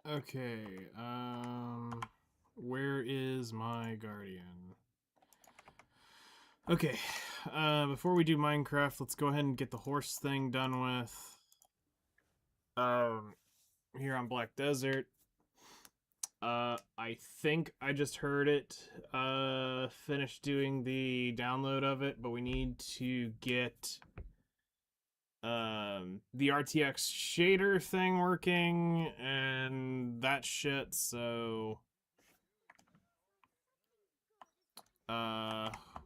Okay, where is my guardian? Okay, before we do Minecraft, let's go ahead and get the horse thing done with. Here on Black Desert. I think I just heard it, finished doing the download of it, but we need to get, the RTX shader thing working and that shit, so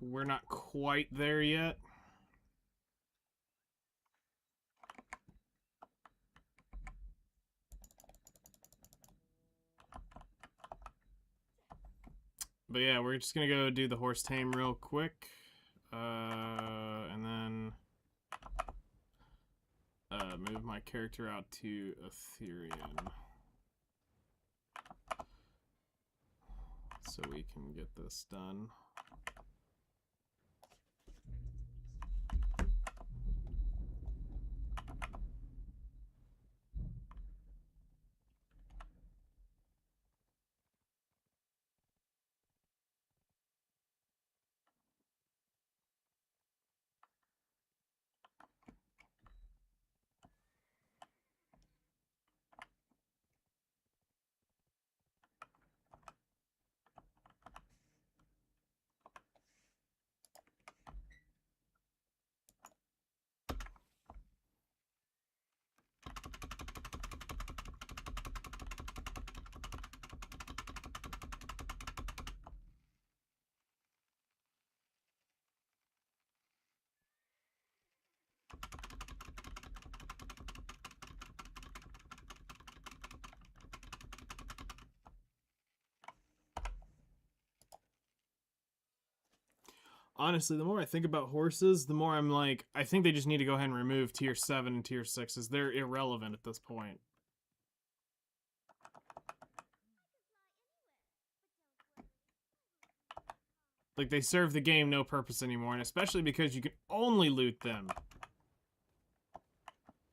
we're not quite there yet. But yeah, we're just gonna go do the horse tame real quick, and then move my character out to Ethereum so we can get this done. Honestly, the more I think about horses, the more I'm like, I think they just need to go ahead and remove tier 7 and tier 6s. They're irrelevant at this point. Like, they serve the game no purpose anymore, and especially because you can only loot them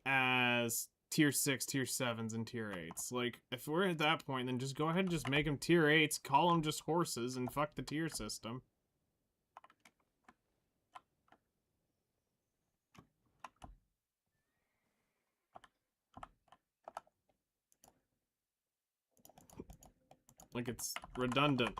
as tier 6, tier 7s, and tier 8s. Like, if we're at that point, then just go ahead and just make them tier 8s, call them just horses, and fuck the tier system. Like, it's redundant.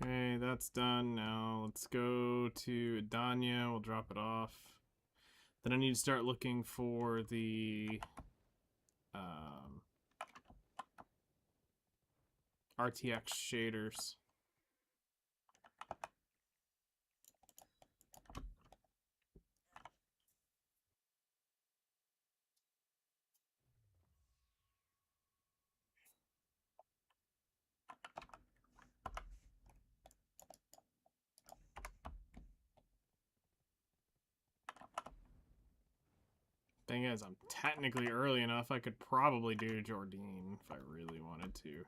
Okay, that's done. Now let's go to Adanya. We'll drop it off. Then I need to start looking for the RTX shaders. Thing is, I'm technically early enough. I could probably do Jordine if I really wanted to.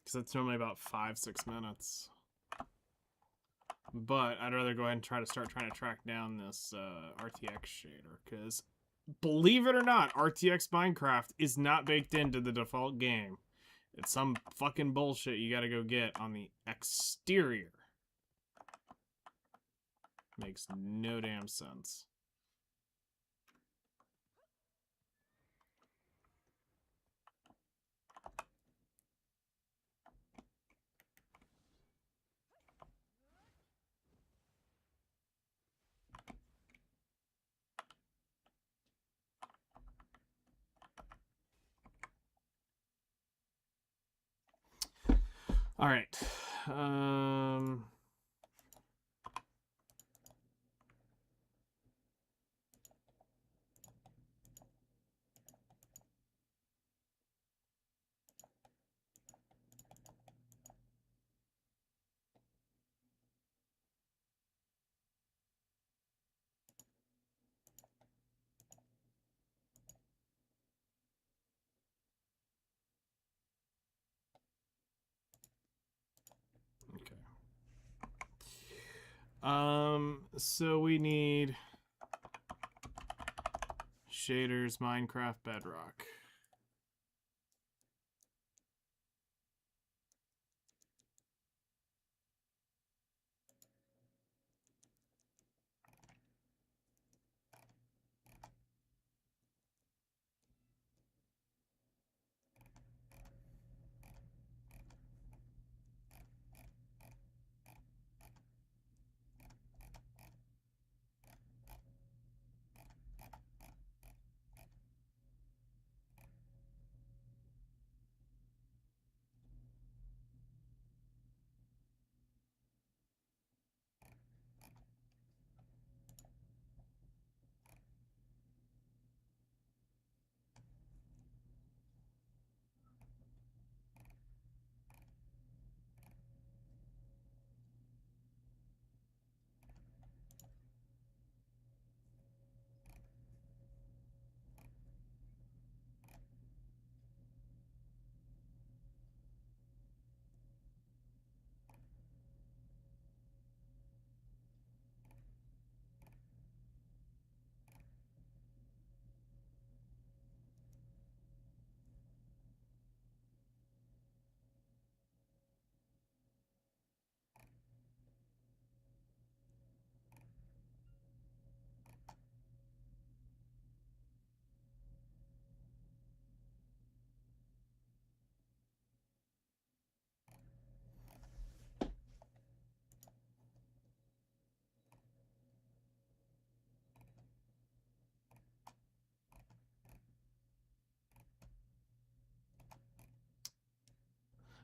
Because that's normally about 5-6 minutes. But I'd rather go ahead and trying to track down this RTX shader. Because, believe it or not, RTX Minecraft is not baked into the default game. It's some fucking bullshit you gotta go get on the exterior. Makes no damn sense. All right. So we need shaders, Minecraft, Bedrock.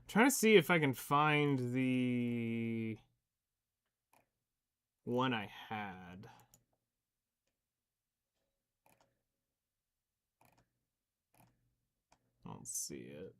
Trying to see if I can find the one I had. I don't see it.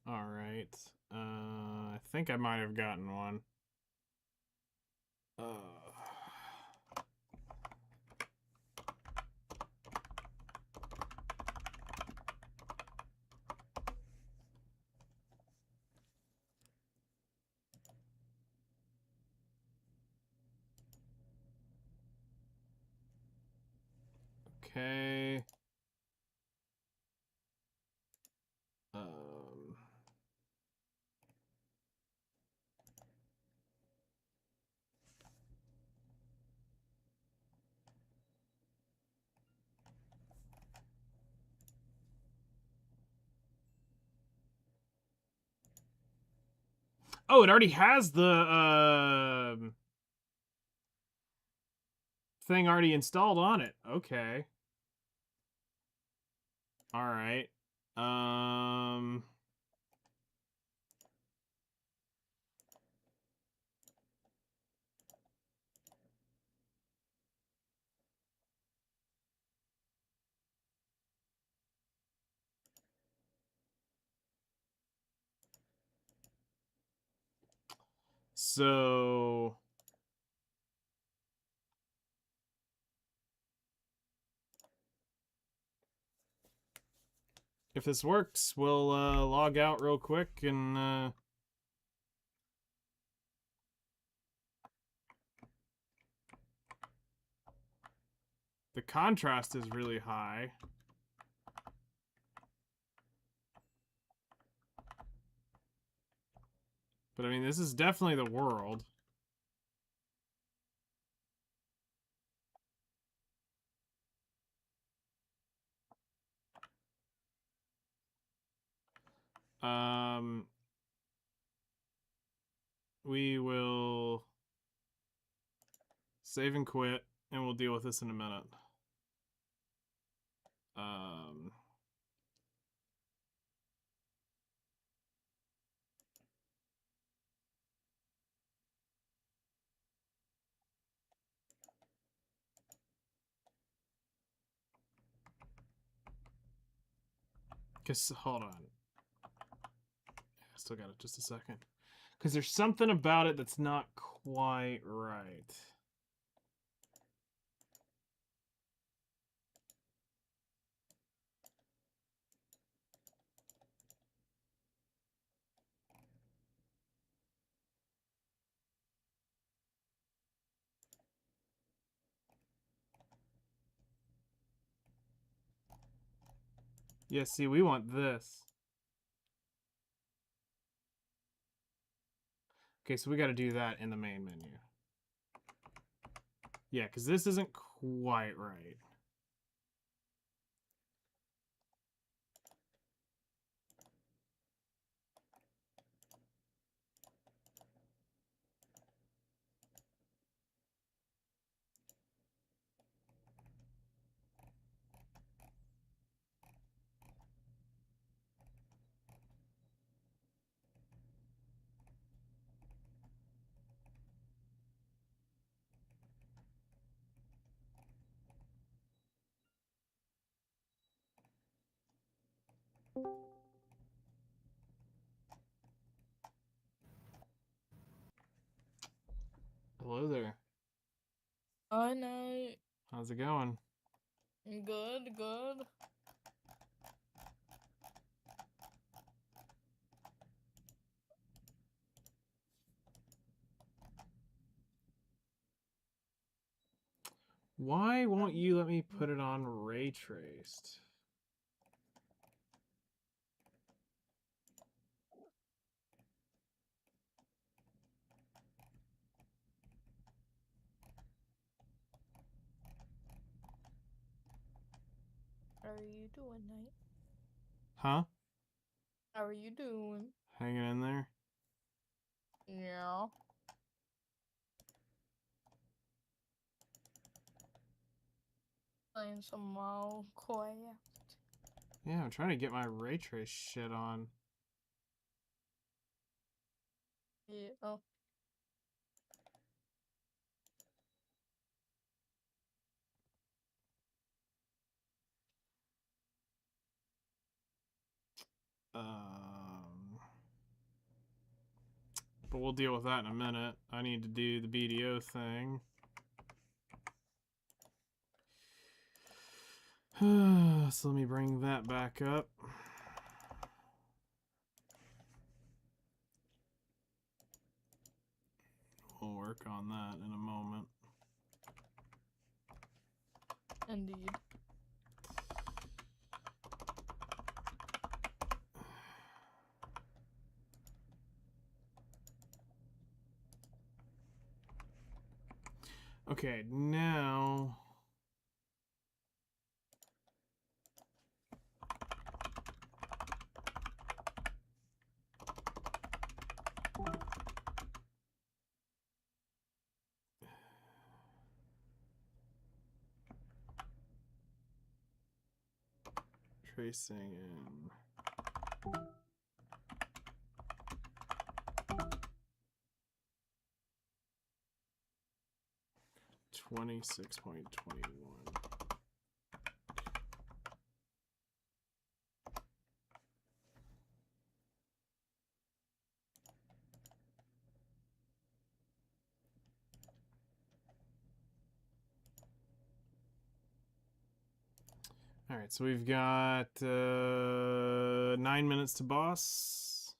All right. I think I might have gotten one. Okay. Oh, it already has the thing already installed on it. Okay. All right. So if this works, we'll log out real quick and the contrast is really high. But I mean, this is definitely the world. We will save and quit, and we'll deal with this in a minute. Cause hold on, I still got it just a second. Cause there's something about it that's not quite right. Yeah, see, we want this. Okay, so we got to do that in the main menu. Yeah, because this isn't quite right. Hello there. Hi, Night. How's it going? Good, good. Why won't you let me put it on ray traced? How are you doing, Night? Huh? How are you doing? Hanging in there? Yeah. Playing some Minecraft. Yeah, I'm trying to get my ray trace shit on. Yeah. Oh. But we'll deal with that in a minute. I need to do the BDO thing. So let me bring that back up. We'll work on that in a moment. Indeed. Okay, now... Tracing in... 26.21. All right, so we've got 9 minutes to boss.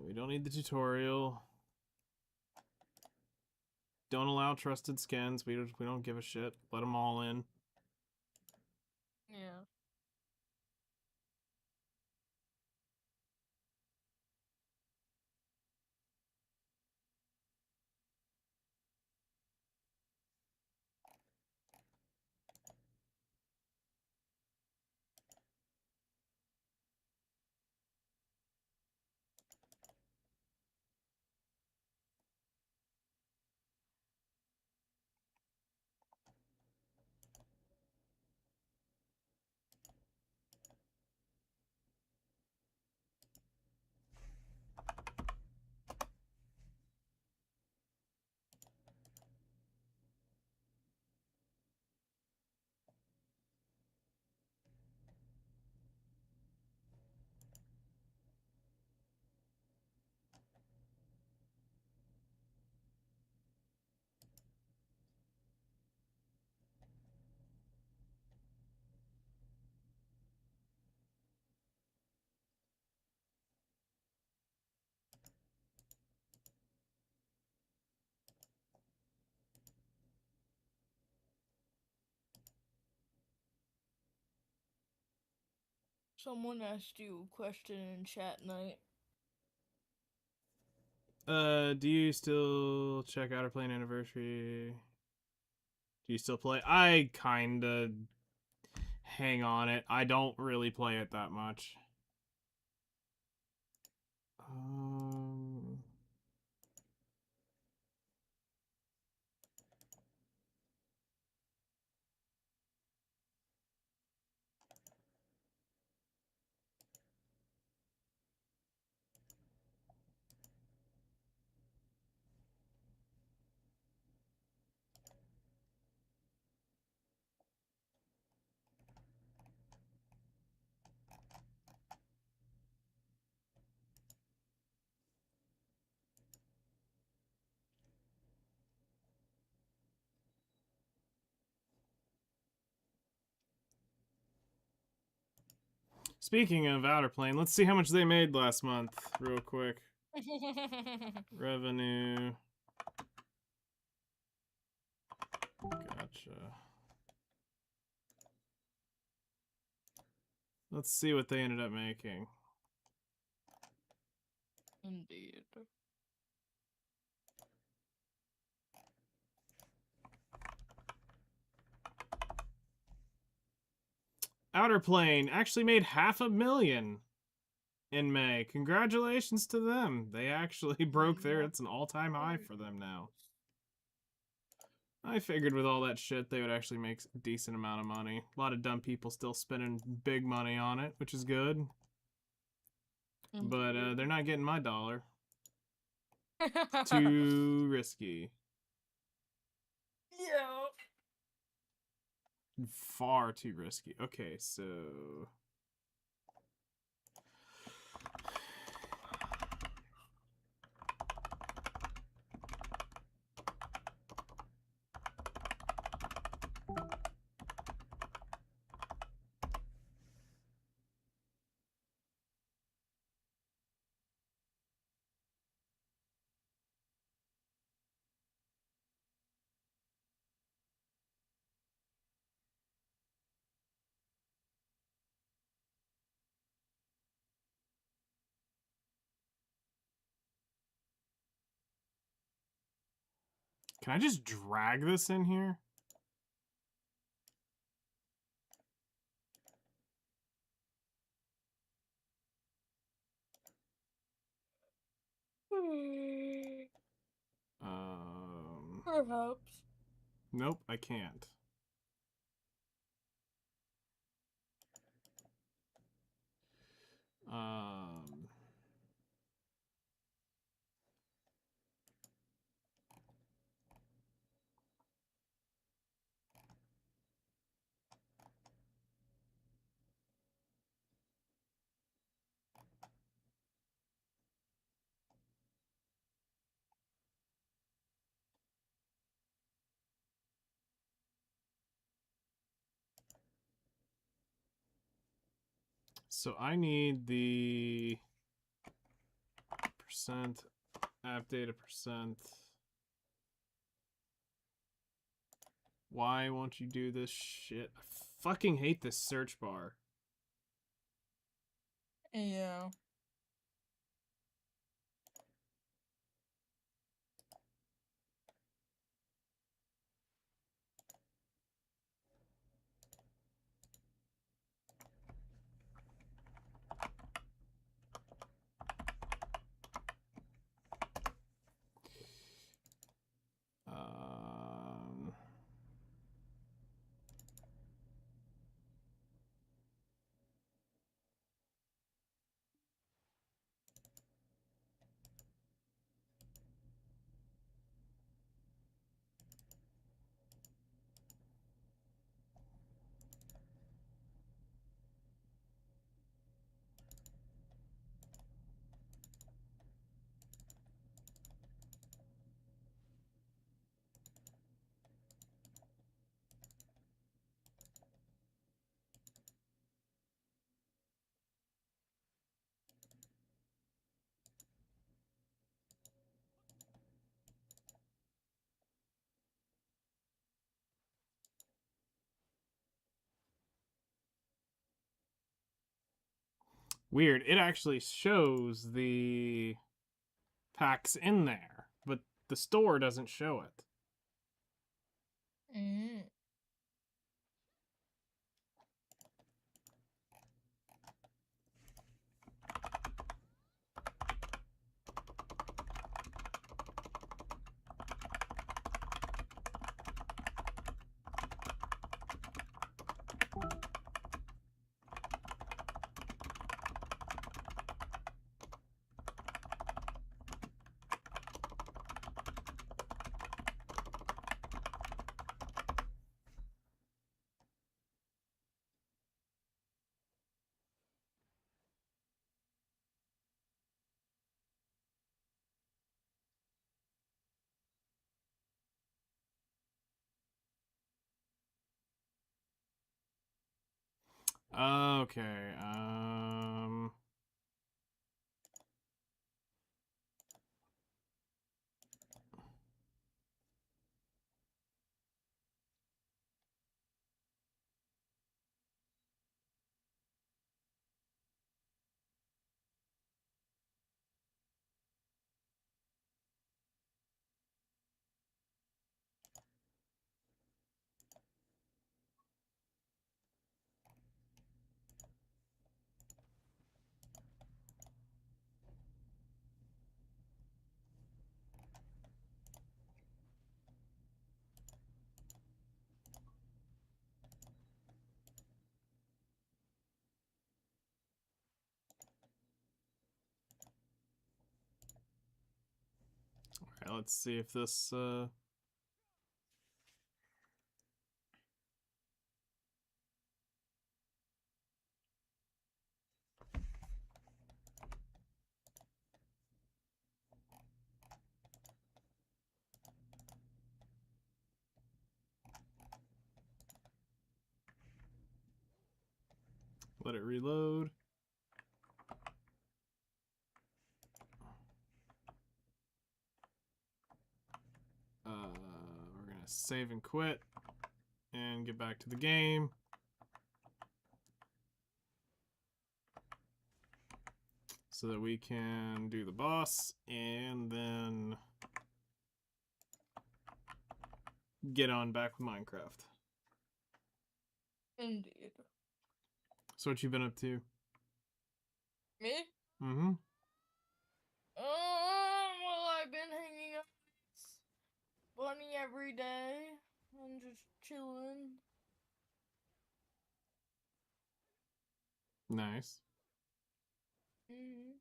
We don't need the tutorial. Don't allow trusted skins. We don't give a shit. Let them all in. Yeah. Someone asked you a question in chat night. Do you still check Outer Plane Anniversary? Do you still play? I kinda hang on it. I don't really play it that much. Um, Speaking of Outer Plane, let's see how much they made last month, real quick. Revenue. Gotcha. Let's see what they ended up making. Indeed. Outer Plane actually made $500,000 in May. Congratulations to them. They actually broke their, it's an all-time high for them now. I figured with all that shit they would actually make a decent amount of money. A lot of dumb people still spending big money on it, which is good. But they're not getting my dollar. Too risky. Yeah. Far too risky. Okay, so can I just drag this in here? Perhaps. Nope, I can't. Um, So I need the percent app data percent. Why won't you do this shit? I fucking hate this search bar. Yeah. Um, Weird. It actually shows the packs in there, but the store doesn't show it. Mm. Okay. All right, let's see if this. Let it reload. We're gonna save and quit and get back to the game. So that we can do the boss and then get on back with Minecraft. Indeed. So what you been up to? Me? Mm-hmm. Well, I've been hanging out with Bunny every day and just chilling. Nice. Mm.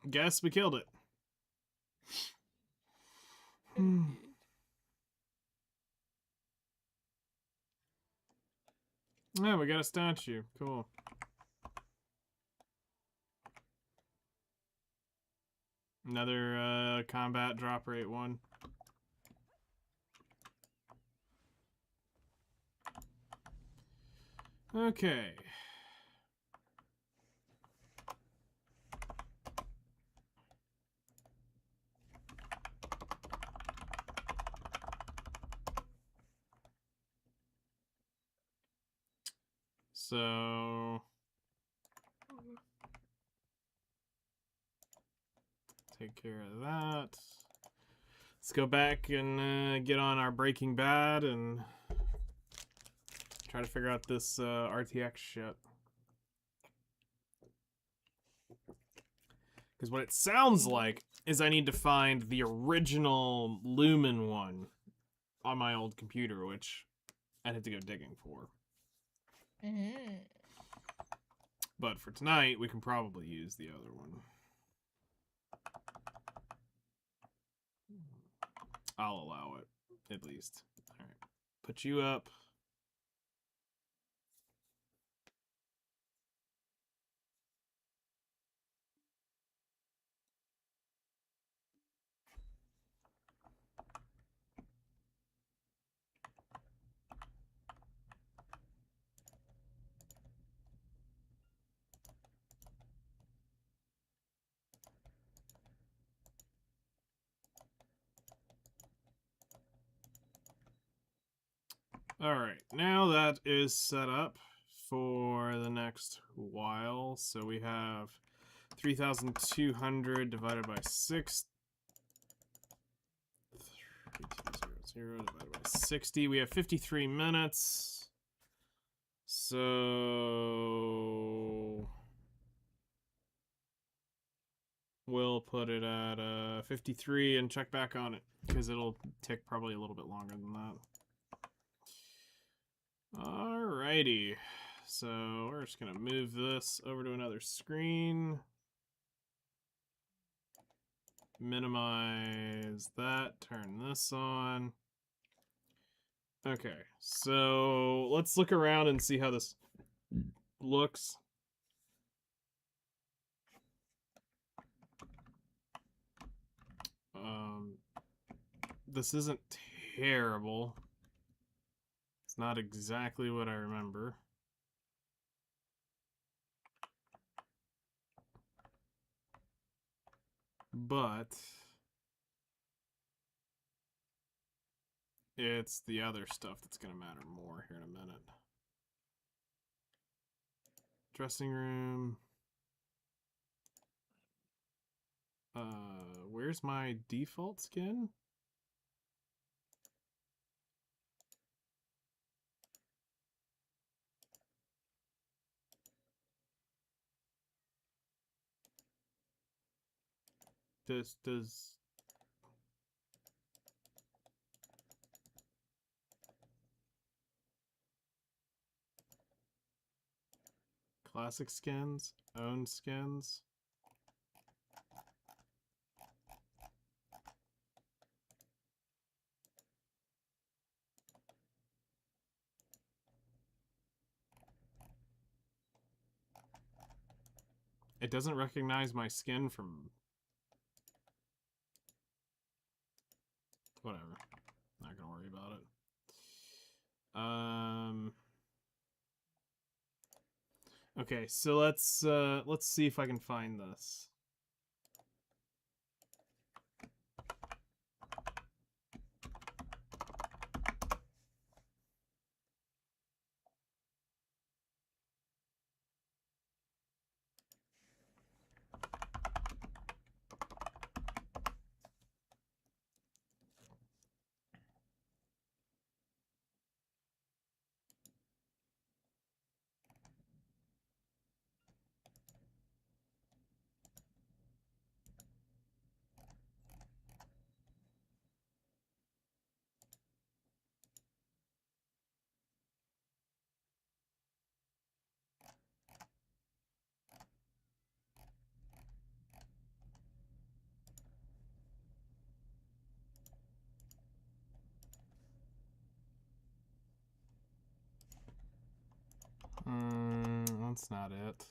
guess we killed it. Indeed. Yeah, we got a statue. Cool. Another combat drop rate one. Okay. So take care of that. Let's go back and get on our Breaking Bad and try to figure out this RTX shit. Because what it sounds like is I need to find the original Lumen one on my old computer, which I'd have to go digging for. But for tonight, we can probably use the other one. I'll allow it, at least. All right. Put you up. All right, now that is set up for the next while. So we have 3,200 divided by 6. 3200 divided by 60. We have 53 minutes. So we'll put it at 53 and check back on it because it'll take probably a little bit longer than that. Alrighty, so we're just gonna move this over to another screen. Minimize that, turn this on. Okay, so let's look around and see how this looks. This isn't terrible. It's not exactly what I remember. But it's the other stuff that's going to matter more here in a minute. Dressing room. Where's my default skin? Does classic skins, own skins? It doesn't recognize my skin from... Whatever. Not gonna worry about it. Okay, so let's see if I can find this. That's not it.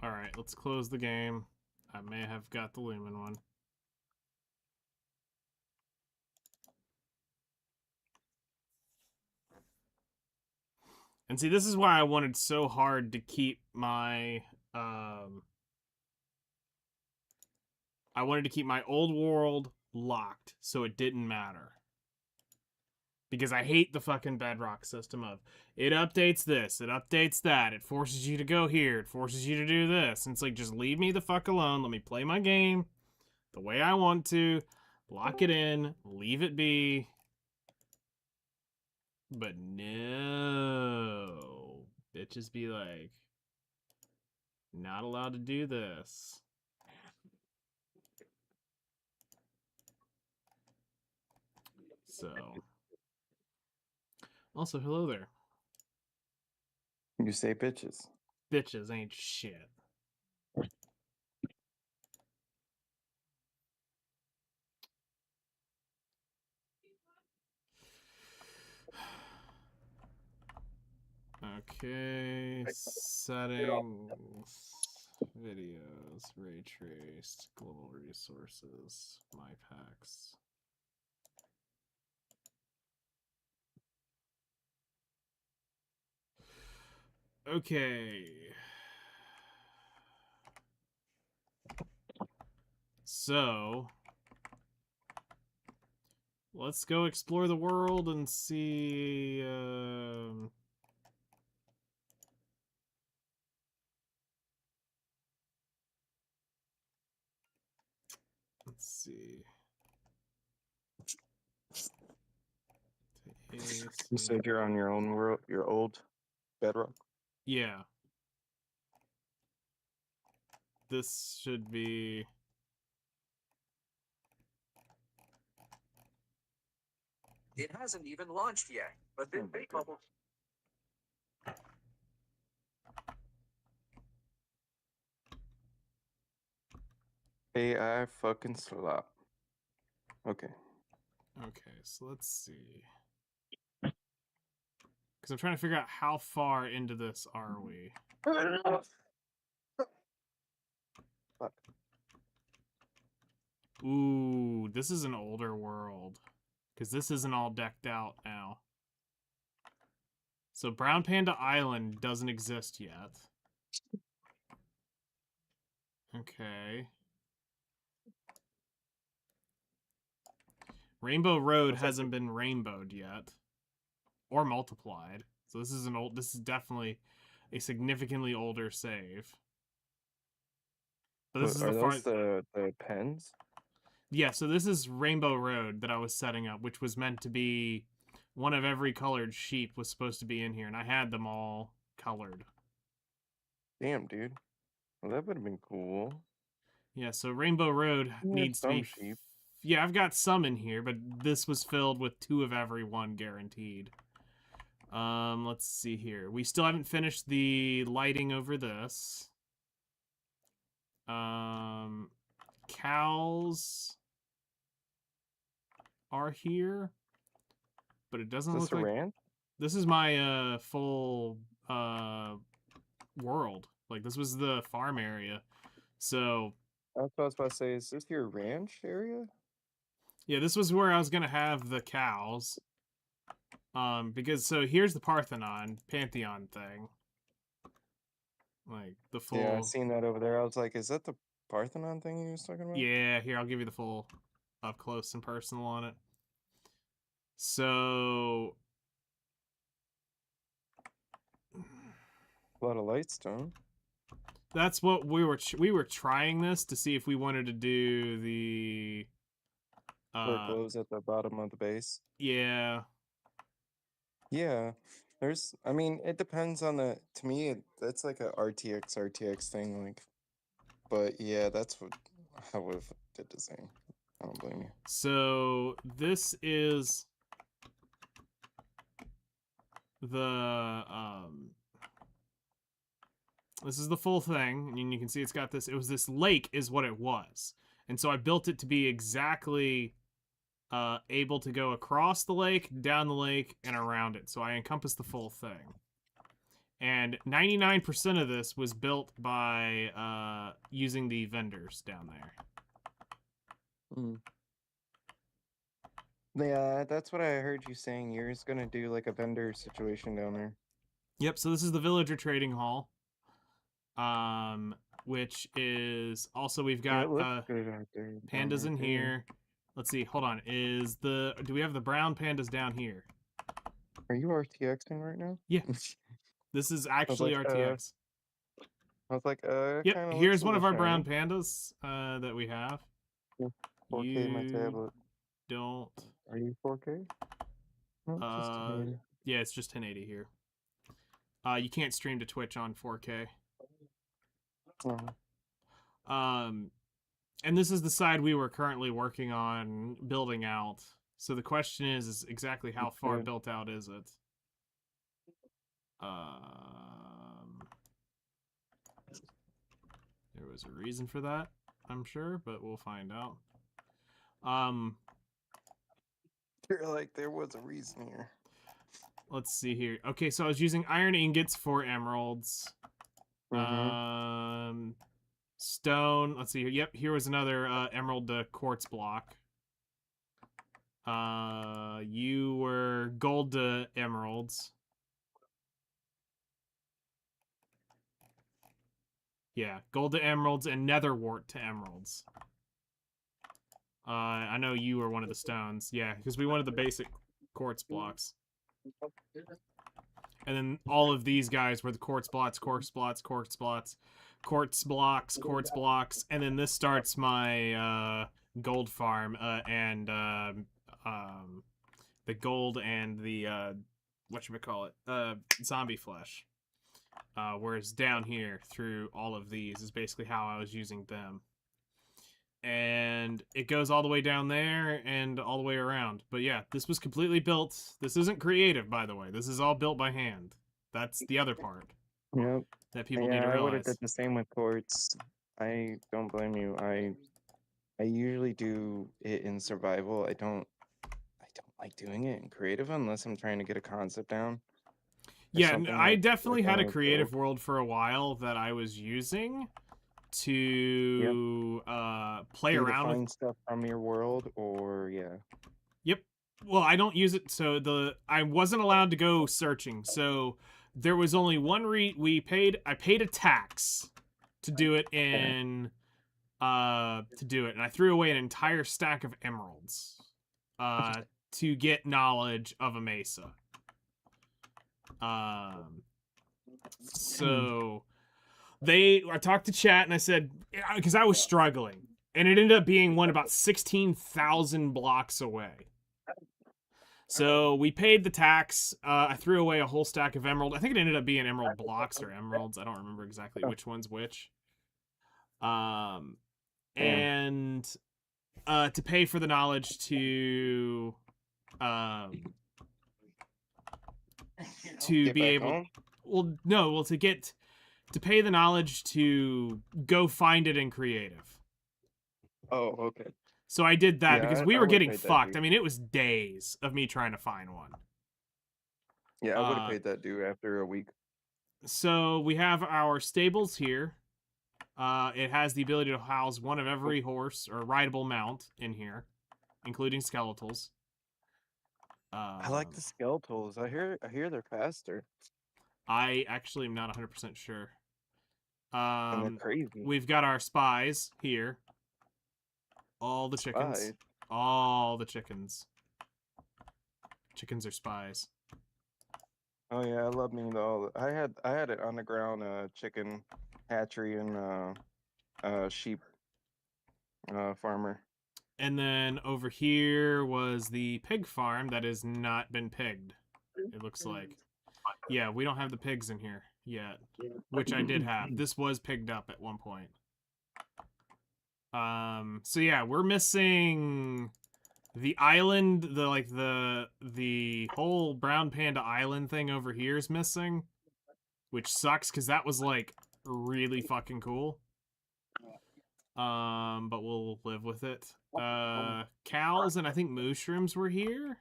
Alright, let's close the game. I may have got the Lumen one. And see, this is why I wanted so hard to keep my I wanted to keep my old world locked so it didn't matter. Because I hate the fucking Bedrock system of it updates this, it updates that, it forces you to go here, it forces you to do this. And it's like, just leave me the fuck alone. Let me play my game the way I want to. Lock it in, leave it be. But no. Bitches be like, not allowed to do this. So. Also, hello there. You say bitches. Bitches ain't shit. Okay, settings, videos, ray traced, global resources, my packs. Okay. So, let's go explore the world and see. Let's see. You said you're on your own world, your old Bedrock. Yeah. This should be. It hasn't even launched yet, but the big bubble. AI fucking slop. Okay. Okay, so let's see. Because I'm trying to figure out how far into this are we. Fuck. Ooh, this is an older world. Because this isn't all decked out now. So Brown Panda Island doesn't exist yet. Okay. Rainbow Road hasn't been rainbowed yet. Or multiplied. So this is definitely a significantly older save. But this is Are the those the pens? Yeah, so this is Rainbow Road that I was setting up, which was meant to be one of every colored sheep was supposed to be in here, and I had them all colored. Damn, dude. Well, that would have been cool. Yeah, so Rainbow Road You had needs to be... some sheep. Yeah, I've got some in here, but this was filled with 2 of every one guaranteed. Let's see here. We still haven't finished the lighting over this. Cows are here, but it doesn't Is look this a like... ranch? This is my full world. Like, this was the farm area. So That's what I was about to say. Is this your ranch area? yeah, this was where I was gonna have the cows. Because so here's the Pantheon thing. Like the full. Yeah, I seen that over there. I was like, is that the Parthenon thing you was talking about? Yeah, here I'll give you the full up close and personal on it. So A lot of light stone. that's what we were trying this to see if we wanted to do the Where it glows at the bottom of the base. yeah. Yeah, I mean, it depends on to me, that's like a RTX thing, like, but yeah, that's what I would have did the same. I don't blame you. So this is the this is the full thing, and you can see it's got this. It was this lake, is what it was, and so I built it to be exactly able to go across the lake, down the lake, and around it. So I encompassed the full thing. And 99% of this was built by using the vendors down there. Mm. Yeah, that's what I heard you saying. You're just gonna do like a vendor situation down there. Yep, so this is the villager trading hall. Which is also we've Yeah, got it looks good out there. Down pandas there, in too. here. Let's see, hold on. Do we have the brown pandas down here? Are you RTXing right now? Yeah. This is actually like, RTX. I was like, it Yep, kind of looks here's a one of little our brown shiny. pandas that we have. 4K my You tablet. don't. Are you 4K? No, just Yeah, it's just 1080 here. You can't stream to Twitch on 4K. And this is the side we were currently working on building out. So the question is exactly how far built out is it? There was a reason for that, I'm sure, but we'll find out. You're like, there was a reason here. Let's see here. Okay, so I was using iron ingots for emeralds. Stone. Let's see here. Yep, here was another emerald quartz block. You were gold to emeralds. Yeah, gold to emeralds and nether wart to emeralds. I know you were one of the stones. Yeah, because we wanted the basic quartz blocks. And then all of these guys were the quartz blocks, quartz blocks, quartz blocks, quartz blocks, quartz blocks. And then this starts my gold farm and the gold and the whatchamacallit, zombie flesh. Whereas down here through all of these is basically how I was using them. And it goes all the way down there and all the way around. But yeah, this was completely built. This isn't creative, by the way. This is all built by hand. That's the other part. Yep. That people need to I would have realize. did the same with quartz. I don't blame you. I usually do it in survival. I don't like doing it in creative unless I'm trying to get a concept down. Yeah, I definitely had a wanna creative build. world for a while that I was using to play Either around with. find stuff from your world or Yep. Well, I don't use it, so I wasn't allowed to go searching. So there was only one I paid a tax to do it and I threw away an entire stack of emeralds to get knowledge of a mesa. So I talked to chat and I said, because I was struggling, and it ended up being one about 16,000 blocks away. So we paid the tax. I threw away a whole stack of emerald. I think it ended up being emerald blocks or emeralds. I don't remember exactly which one's which. And to pay for the knowledge to be able home? to pay the knowledge to go find it in creative. Oh, okay. So I did that because we I were would've getting paid that fucked. due. I mean, it was days of me trying to find one. Yeah, I would have paid that due after a week. So we have our stables here. It has the ability to house one of every horse or rideable mount in here, including skeletals. I like the skeletals. I hear they're faster. I actually am not 100% sure. And they're crazy. We've got our spies here. All the chickens. Spies? All the chickens. Chickens are spies. Oh yeah, I love me though. I had an underground chicken hatchery and sheep farmer. And then over here was the pig farm that has not been pigged. It looks like. Yeah, we don't have the pigs in here yet, which I did have. This was pigged up at one point. So yeah, we're missing the island, the whole brown panda island thing over here is missing, which sucks because that was like really fucking cool. But we'll live with it. Cows and I think mushrooms were here.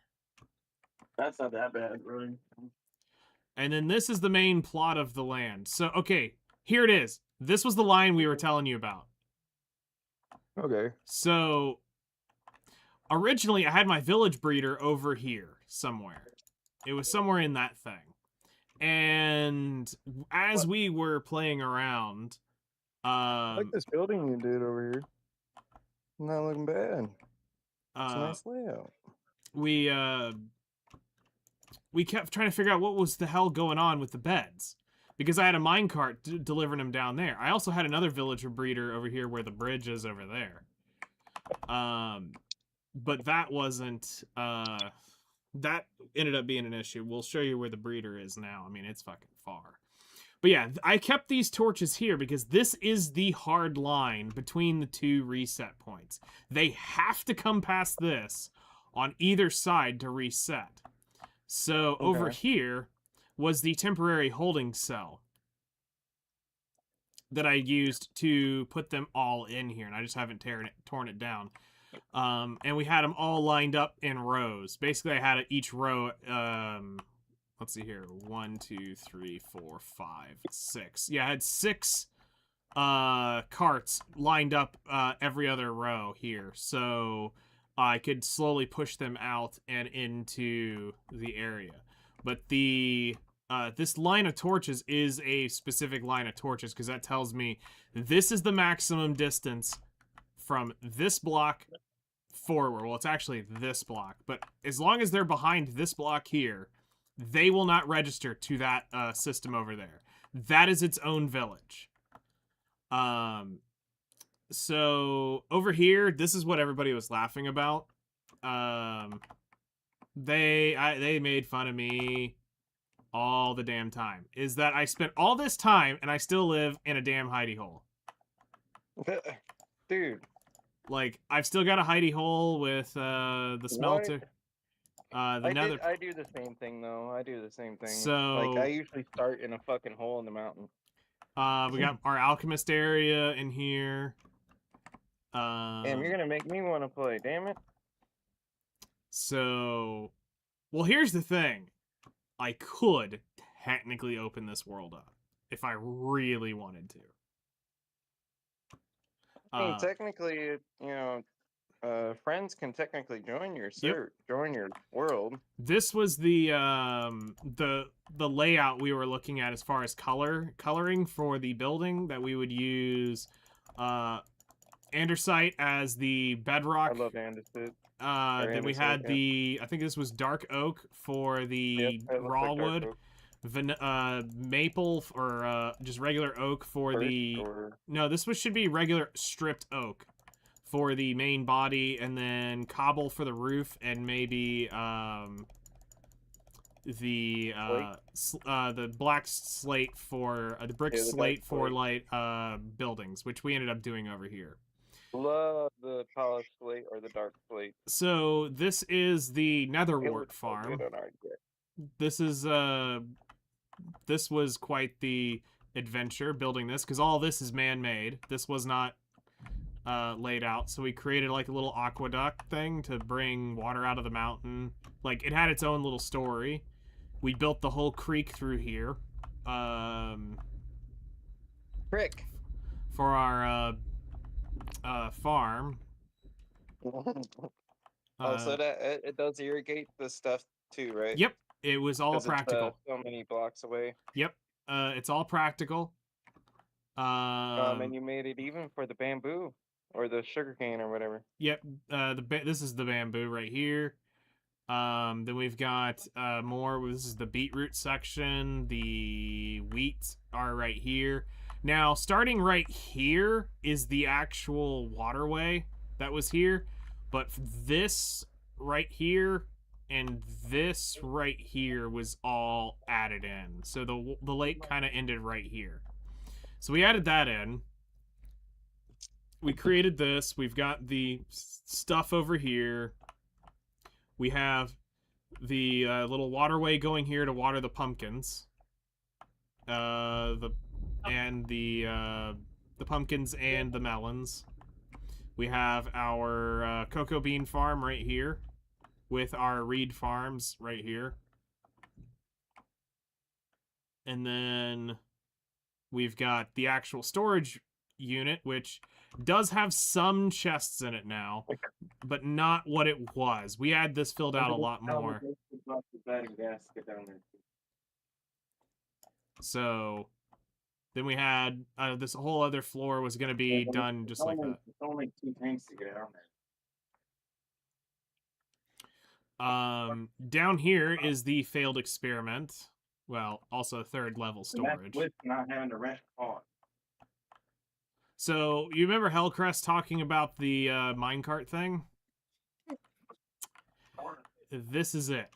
That's not that bad, really. And then this is the main plot of the land. So, okay, here it is. This was the line we were telling you about. Okay. So, originally I had my village breeder over here somewhere. It was somewhere in that thing. And as we were playing around, I like this building you did over here. Not looking bad. It's a nice layout. We kept trying to figure out what was the hell going on with the beds. Because I had a minecart delivering them down there. I also had another villager breeder over here where the bridge is over there. But that wasn't, that ended up being an issue. We'll show you where the breeder is now. I mean, it's fucking far. But yeah, I kept these torches here because this is the hard line between the two reset points. They have to come past this on either side to reset. So over here was the temporary holding cell that I used to put them all in here, and I just haven't torn it down. And we had them all lined up in rows. Basically, I had each row, let's see here, 1, 2, 3, 4, 5, 6. Yeah, I had 6 carts lined up every other row here, so I could slowly push them out and into the area. But the this line of torches is a specific line of torches because that tells me this is the maximum distance from this block forward. Well, it's actually this block, but as long as they're behind this block here, they will not register to that system over there. That is its own village. So over here, this is what everybody was laughing about. They made fun of me all the damn time. Is that I spent all this time and I still live in a damn hidey hole. Dude. Like, I've still got a hidey hole with the smelter. Nether. I do the same thing though. I do the same thing. So like I usually start in a fucking hole in the mountain. We got our alchemist area in here. Damn, you're gonna make me want to play. Damn it. So, well, here's the thing. I could technically open this world up if I really wanted to. I mean, technically, friends can technically join your join your world. This was the layout we were looking at as far as coloring for the building that we would use andesite as the bedrock. I love andesite. Then we had I think this was dark oak for the raw wood. Maple or just regular oak for no, this should be regular stripped oak for the main body, and then cobble for the roof, and maybe the black slate for the brick slate for light buildings, which we ended up doing over here. Love the polished slate or the dark slate. So this is the netherwort farm. This was quite the adventure building this, because all this is man-made. This was not laid out, so we created like a little aqueduct thing to bring water out of the mountain. Like, it had its own little story. We built the whole creek through here. Frick. For our farm. So that it does irrigate the stuff too, right? Yep, it was all practical. It's, so many blocks away. Yep, it's all practical. And you made it even for the bamboo or the sugarcane or whatever. Yep, this is the bamboo right here. Then we've got more. This is the beetroot section. The wheat are right here. Now, starting right here is the actual waterway that was here, but this right here and this right here was all added in. So the lake kind of ended right here. So we added that in. We created this. We've got the stuff over here. We have the little waterway going here to water the pumpkins. The pumpkins and the melons. We have our cocoa bean farm right here, with our reed farms right here. And then we've got the actual storage unit, which does have some chests in it now, but not what it was. We had this filled out a lot more. So then we had this whole other floor was going to be done just like that. It's only 2 tanks to get out there. Down here is the failed experiment. Well, also third level storage. With not having to rent a car. So you remember Hellcrest talking about the minecart thing? This is it.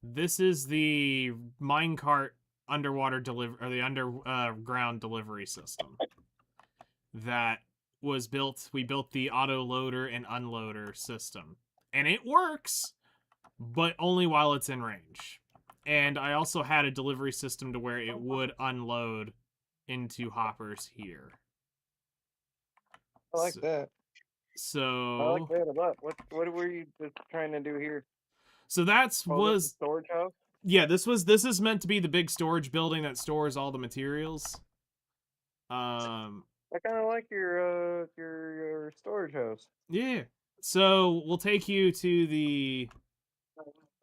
This is the minecart underwater delivery, or the underground delivery system that was built. We built the auto loader and unloader system, and it works, but only while it's in range. And I also had a delivery system to where it would unload into hoppers here. I like that. So I like that a lot. What were you just trying to do here? So that's Oh, was this storage house. yeah. This is meant to be the big storage building that stores all the materials. I kind of like your storage house. Yeah. So we'll take you to the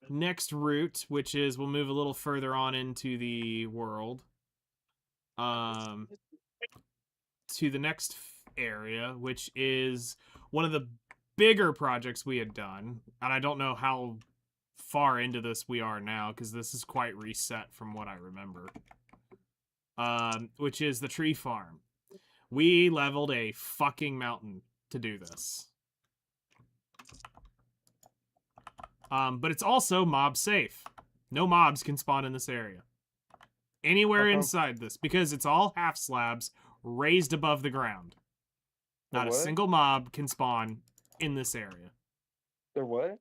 next route, which is we'll move a little further on into the world. To the next area, which is one of the bigger projects we had done, and I don't know how far into this we are now because this is quite reset from what I remember. Which is the tree farm. We leveled a fucking mountain to do this. But it's also mob safe. No mobs can spawn in this area. Anywhere inside this, because it's all half slabs raised above the ground. Not a single mob can spawn in this area. They're what?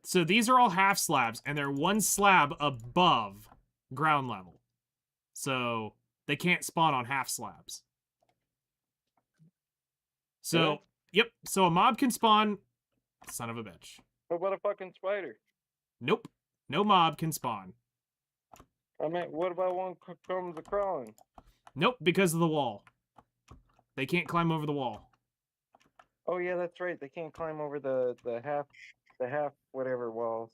So these are all half slabs, and they're one slab above ground level. So they can't spawn on half slabs. So, What? yep. So a mob can spawn. Son of a bitch. What about a fucking spider? Nope. No mob can spawn. I mean, what about one comes a crawling? Nope, because of the wall. They can't climb over the wall. Oh yeah, that's right. They can't climb over the half whatever walls.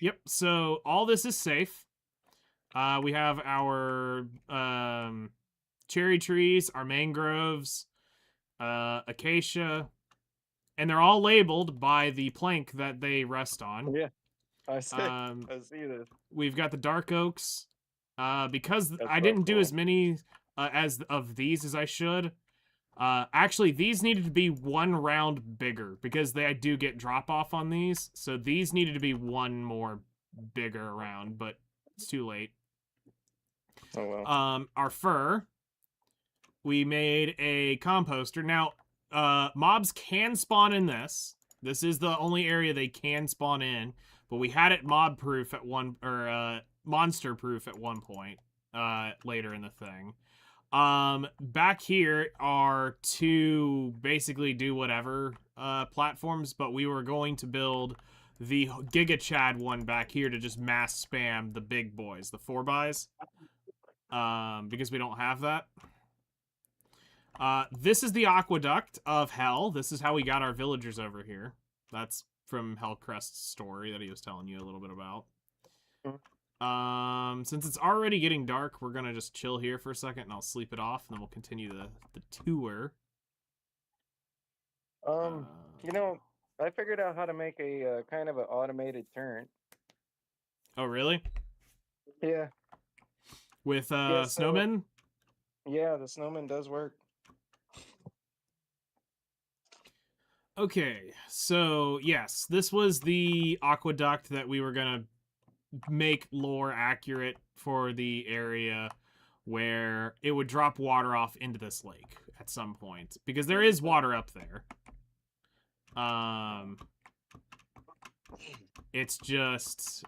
Yep. So all this is safe. We have our cherry trees, our mangroves, acacia, and they're all labeled by the plank that they rest on. Yeah, I see. I see this. We've got the dark oaks. Because That's I didn't do cool. as many as of these as I should. Actually, these needed to be one round bigger because I do get drop off on these. So these needed to be one more bigger round, but it's too late. Oh well. Our fur. We made a composter. Now, mobs can spawn in this. This is the only area they can spawn in, but we had it mob proof at monster proof at one point later in the thing. Back here are two basically do whatever platforms, but we were going to build the Giga Chad one back here to just mass spam the big boys, the 4x, because we don't have that. This is the aqueduct of hell. This is how we got our villagers over here. That's from Hellcrest's story that he was telling you a little bit about. Since it's already getting dark, we're gonna just chill here for a second and I'll sleep it off, and then we'll continue the tour. You know, I figured out how to make a kind of an automated turret. Oh, really? Yeah. With Yeah, so- snowmen? Yeah, the snowman does work. Okay, so yes, this was the aqueduct that we were gonna make lore accurate for the area where it would drop water off into this lake at some point, because there is water up there. It's just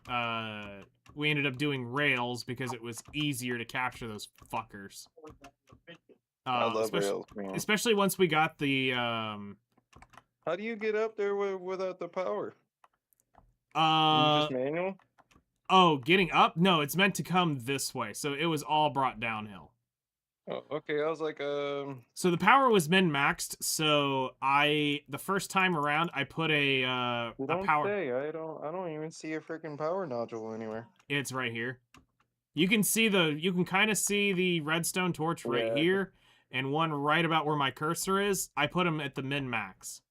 we ended up doing rails because it was easier to capture those fuckers. I love especially, rails, man. especially once we got the How do you get up there without the power? You uh just manual? oh, getting up? No, it's meant to come this way, so it was all brought downhill. Oh, okay. I was like, So the power was min-maxed, so the first time around I put you a don't power. say. I don't even see a freaking power nodule anywhere. It's right here. You can kind of see the redstone torch right Yeah. here, and one right about where my cursor is. I put them at the min-max.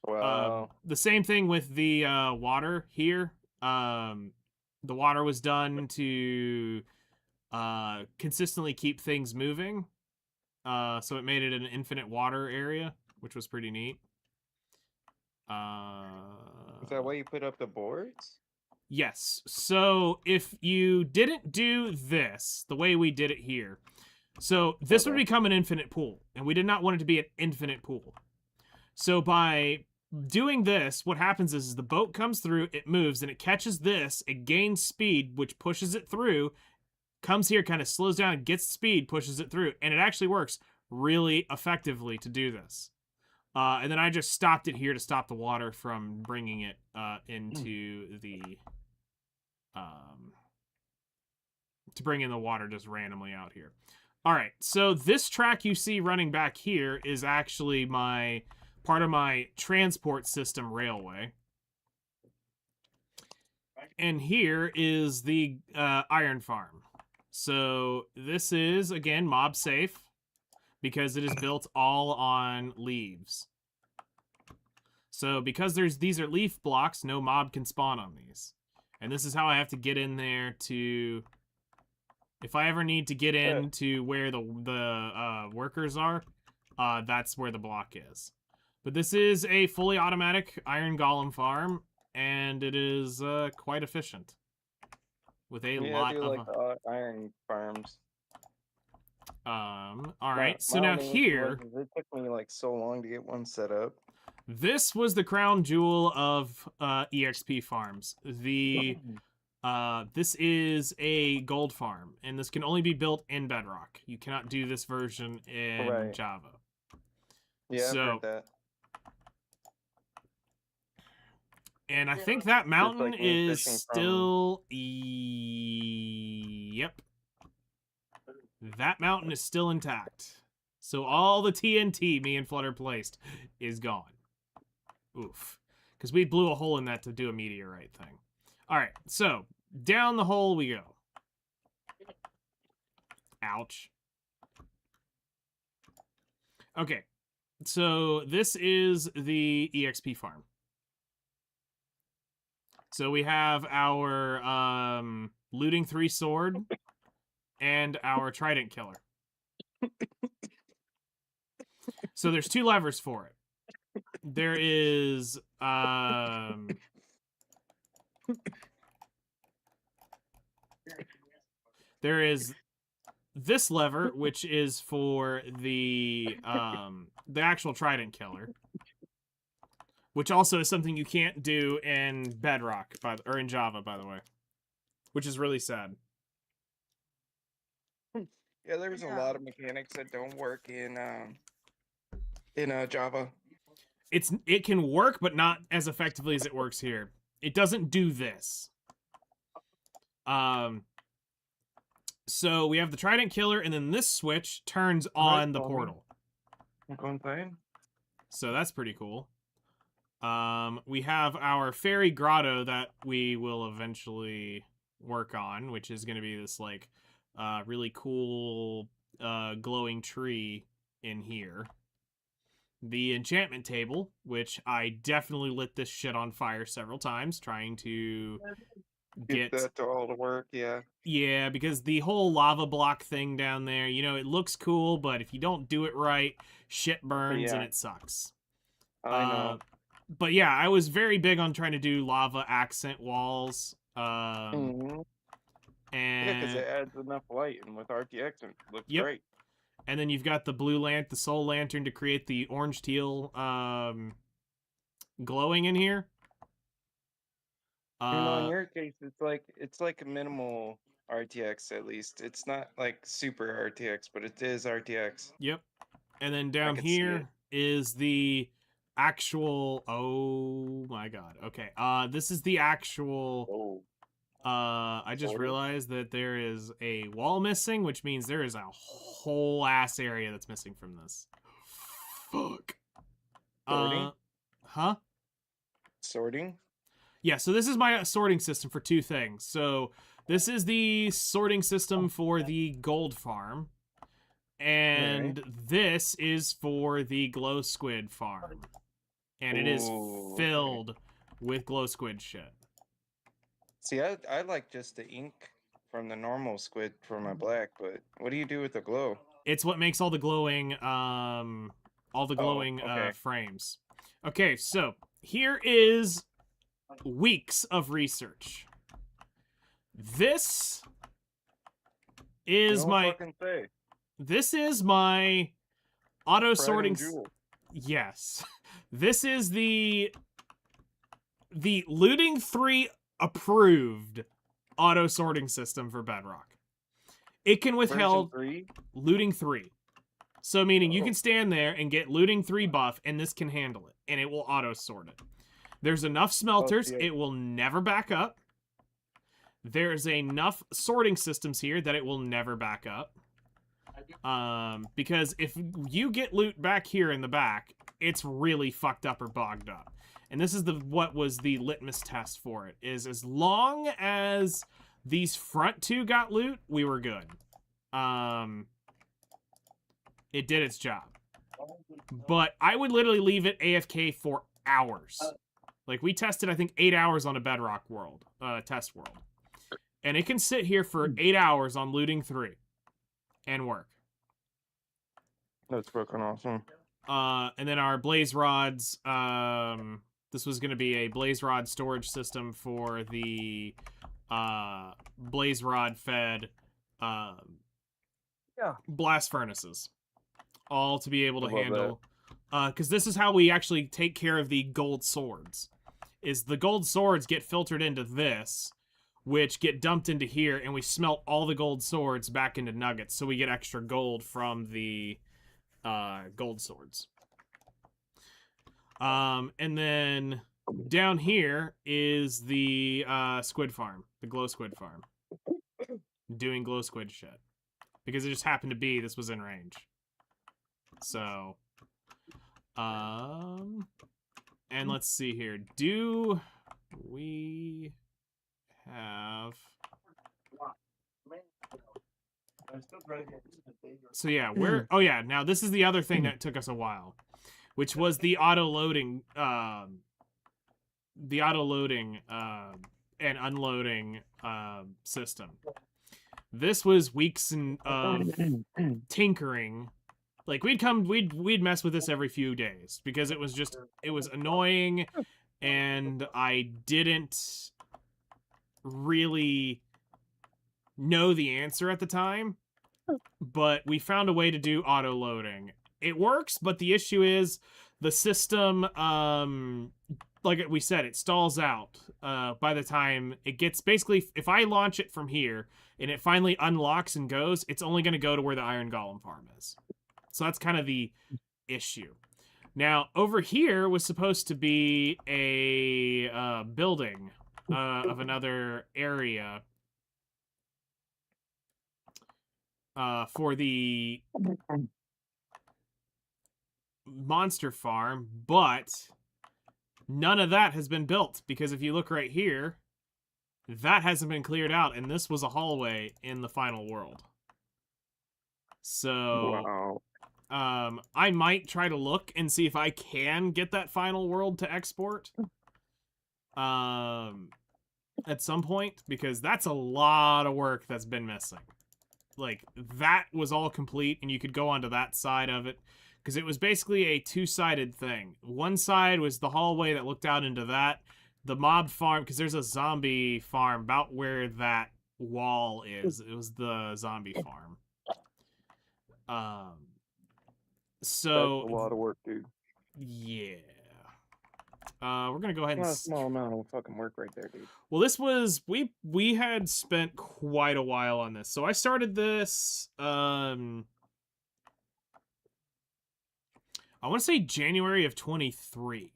Wow. The same thing with the water here. The water was done to consistently keep things moving. So it made it an infinite water area, which was pretty neat. Is that why you put up the boards? Yes. So if you didn't do this the way we did it here, so this would Okay. become an infinite pool, and we did not want it to be an infinite pool. So by doing this, what happens is the boat comes through, it moves, and it catches this, it gains speed, which pushes it through, comes here, kind of slows down, gets speed, pushes it through, and it actually works really effectively to do this. And then I just stopped it here to stop the water from bringing it into the to bring in the water just randomly out here. All right, so this track you see running back here is actually part of my transport system railway. And here is the iron farm. So this is, again, mob safe because it is built all on leaves. So because these are leaf blocks, no mob can spawn on these. And this is how I have to get in there to... If I ever need to get in to where the workers are, that's where the block is. But this is a fully automatic iron golem farm, and it is quite efficient. With a lot I do of... like the iron farms. All right, so now only issue here... was it took me like so long to get one set up. This was the crown jewel of EXP farms. This is a gold farm, and this can only be built in Bedrock. You cannot do this version in Java. Yeah, So, I've heard that. And I think that mountain like me is fishing still... Yep. That mountain is still intact. So all the TNT me and Flutter placed is gone. Oof. Because we blew a hole in that to do a meteorite thing. Alright, so down the hole we go. Ouch. Okay, so this is the EXP farm. So we have our looting 3 sword and our trident killer. So there's 2 levers for it. There is this lever, which is for the actual trident killer, which also is something you can't do in Bedrock or in Java, by the way, which is really sad. Yeah, there's a lot of mechanics that don't work in Java. It can work, but not as effectively as it works here. It doesn't do this. So we have the trident killer, and then this switch turns on the portal. I'm going fine. So that's pretty cool. We have our fairy grotto that we will eventually work on, which is going to be this like really cool glowing tree in here. The enchantment table, which I definitely lit this shit on fire several times, trying to Get that to all to work, yeah. Yeah, because the whole lava block thing down there, you know, it looks cool, but if you don't do it right, shit burns and Yeah. it sucks. I know. But yeah, I was very big on trying to do lava accent walls. Yeah, because And it adds enough light, and with RTX, it looks yep. great. And then you've got the soul lantern to create the orange teal glowing in here. In your case, it's like a minimal RTX at least. It's not like super RTX, but it is RTX. Yep. And then I down could see it. here is the actual. Oh my god. Okay. This is the actual. Oh, I just Sorted. realized that there is a wall missing, which means there is a whole ass area that's missing from this. Fuck. Sorting? Huh? Sorting? Yeah, so this is my sorting system for two things. So this is the sorting system for the gold farm. And this is for the glow squid farm. And it is Ooh, filled with glow squid shit. See, I like just the ink from the normal squid for my black, but what do you do with the glow? It's what makes all the glowing Okay. frames. Okay, so here is weeks of research. This is Don't my fucking say. this is my auto Pride sorting and jewel. yes. This is the looting 3 approved auto sorting system for Bedrock. It can withhold Version 3? looting 3. So meaning you Oh. can stand there and get looting 3 buff and this can handle it and it will auto sort it. There's enough smelters, yeah. it will never back up. There's enough sorting systems here that it will never back up. Because if you get loot back here in the back, it's really fucked up or bogged up. And this is what was the litmus test for it, is as long as these front two got loot, we were good. It did its job. But I would literally leave it AFK for hours. Like, we tested, I think, 8 hours on a Bedrock world, test world. And it can sit here for 8 hours on looting 3 and work. That's fucking awesome. And then our blaze rods, this was going to be a blaze rod storage system for the blaze rod fed blast furnaces. All to be able to I love handle. Because this is how we actually take care of the gold swords. Is the gold swords get filtered into this, which get dumped into here, and we smelt all the gold swords back into nuggets, so we get extra gold from the gold swords. And then down here is the squid farm, the glow squid farm. Doing glow squid shit. Because it just happened to be this was in range. So, and let's see here. Do we have... So yeah, we're... Oh yeah, now this is the other thing that took us a while. Which was the auto-loading, and unloading system. This was weeks of tinkering. Like, we'd mess with this every few days because it was annoying, and I didn't really know the answer at the time. But we found a way to do auto-loading. It works, but the issue is the system, like we said, it stalls out by the time it gets... Basically, if I launch it from here and it finally unlocks and goes, it's only going to go to where the Iron Golem farm is. So that's kind of the issue. Now, over here was supposed to be a building of another area for the monster farm, but none of that has been built, because if you look right here, that hasn't been cleared out, and this was a hallway in the final world. So, Wow. I might try to look and see if I can get that final world to export. at some point, because that's a lot of work that's been missing. Like, that was all complete, and you could go onto that side of it, because it was basically a two-sided thing. One side was the hallway that looked out into that, the mob farm, because there's a zombie farm about where that wall is. It was the zombie farm. So That's a lot of work, dude. yeah. We're gonna go ahead and Not a small amount of fucking work right there, dude. well, this was we had spent quite a while on this. So I started this I want to say January of 23.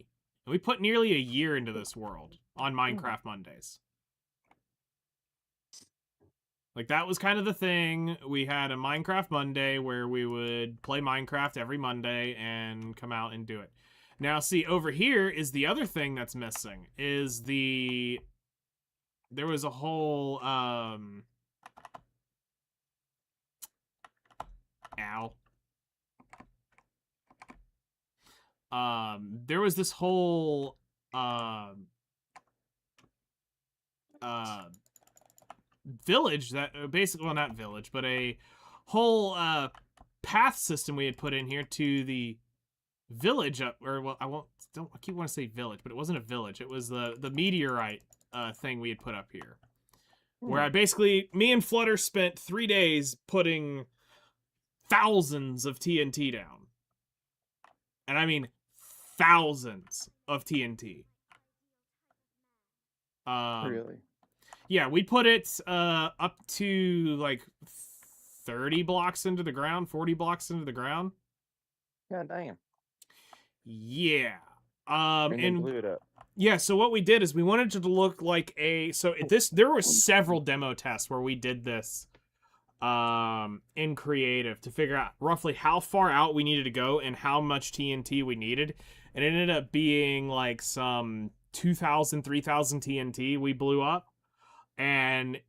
And we put nearly a year into this world on Minecraft Mondays. Like, that was kind of the thing. We had a Minecraft Monday where we would play Minecraft every Monday and come out and do it. Now, see, over here is the other thing that's missing, is there was a whole, there was this whole, village that basically, well, not village, but a whole path system we had put in here to the village up, or well, I keep wanting to say village, but it wasn't a village. It was the meteorite thing we had put up here, where I basically, me and Flutter spent 3 days putting thousands of TNT down, and I mean thousands of TNT. Really? Yeah, we put it up to like 30 blocks into the ground, 40 blocks into the ground. God damn. Yeah. And And blew it up. yeah, so what we did is we wanted it to look like there were several demo tests where we did this in creative to figure out roughly how far out we needed to go and how much TNT we needed. And it ended up being like some 2,000, 3,000 TNT we blew up. And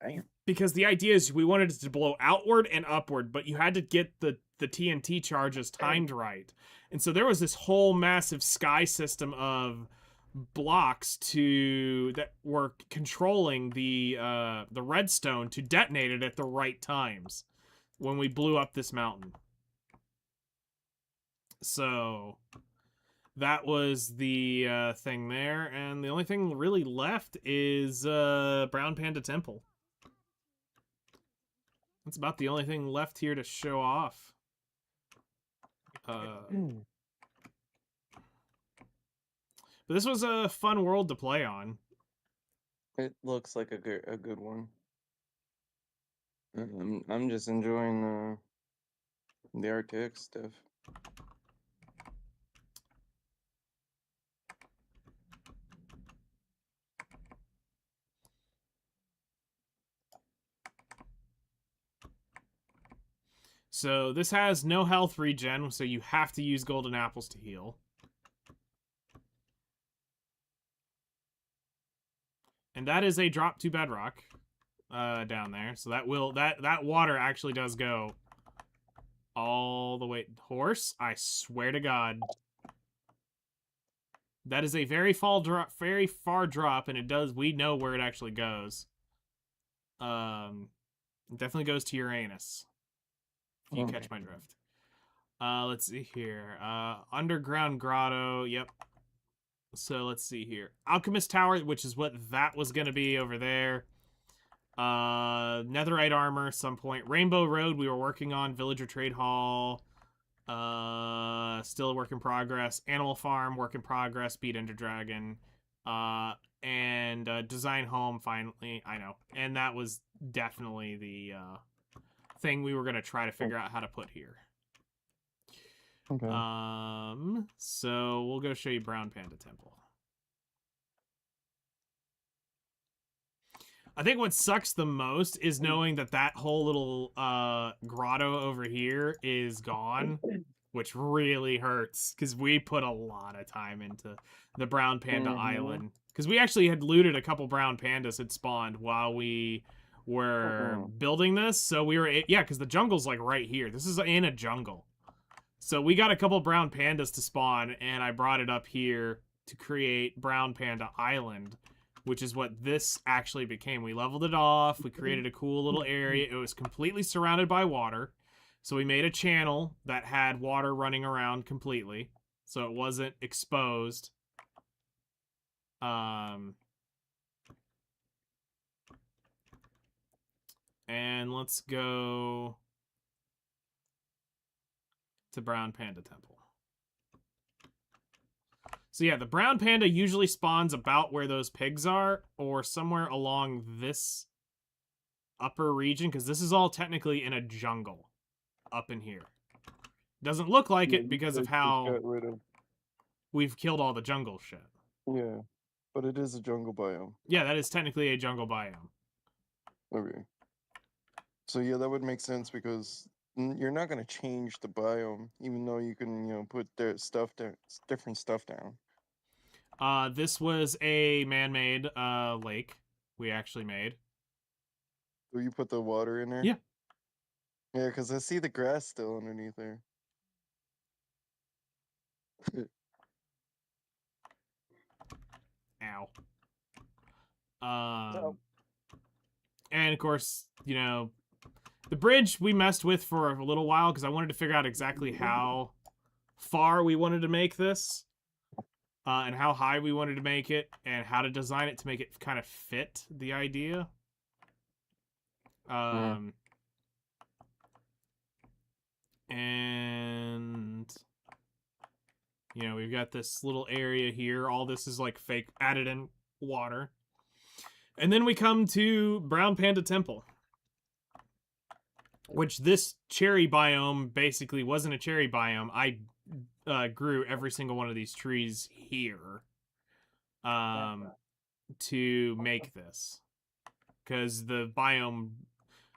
Damn. because the idea is we wanted it to blow outward and upward, but you had to get the TNT charges timed right. And so there was this whole massive sky system of blocks that were controlling the redstone to detonate it at the right times when we blew up this mountain. So that was the thing there, and the only thing really left is Brown Panda Temple. That's about the only thing left here to show off. But this was a fun world to play on. It looks like a good one. I'm just enjoying the RTX stuff. So this has no health regen, so you have to use golden apples to heal. And that is a drop to bedrock down there. So that water actually does go all the way. Horse, I swear to God. That is a very far drop, and we know where it actually goes. It definitely goes to Uranus. If you catch my drift. Let's see here. Underground grotto, yep. So let's see here. Alchemist Tower, which is what that was going to be over there. Netherite armor, some point. Rainbow Road, we were working on. Villager Trade Hall. Still a work in progress. Animal Farm, work in progress. Beat Ender Dragon. And Design Home, finally. I know. And that was definitely the thing we were going to try to figure out how to put here. Okay. So we'll go show you Brown Panda Temple. I think what sucks the most is knowing that whole little grotto over here is gone, which really hurts because we put a lot of time into the Brown Panda Island. Because we actually had looted a couple brown pandas had spawned while we were building this. So we were, yeah, because the jungle's like right here. This is in a jungle. So we got a couple brown pandas to spawn, and I brought it up here to create Brown Panda Island, which is what this actually became. We leveled it off. We created a cool little area. It was completely surrounded by water. So we made a channel that had water running around completely. So it wasn't exposed. And let's go to Brown Panda Temple. So yeah, the brown panda usually spawns about where those pigs are, or somewhere along this upper region, because this is all technically in a jungle up in here. Doesn't look like Yeah, it you because of guys just how got rid of. we've killed all the jungle shit. Yeah, but it is a jungle biome. Yeah, that is technically a jungle biome. Okay. So yeah, that would make sense because you're not gonna change the biome, even though you can, put their stuff there, different stuff down. This was a man-made lake we actually made. So you put the water in there. Yeah. Yeah, because I see the grass still underneath there. Ow. No. And of course, the bridge we messed with for a little while because I wanted to figure out exactly how far we wanted to make this, and how high we wanted to make it, and how to design it to make it kind of fit the idea. And we've got this little area here. All this is like fake added in water. And then we come to Brown Panda Temple, which this cherry biome basically wasn't a cherry biome. I grew every single one of these trees here to make this, because the biome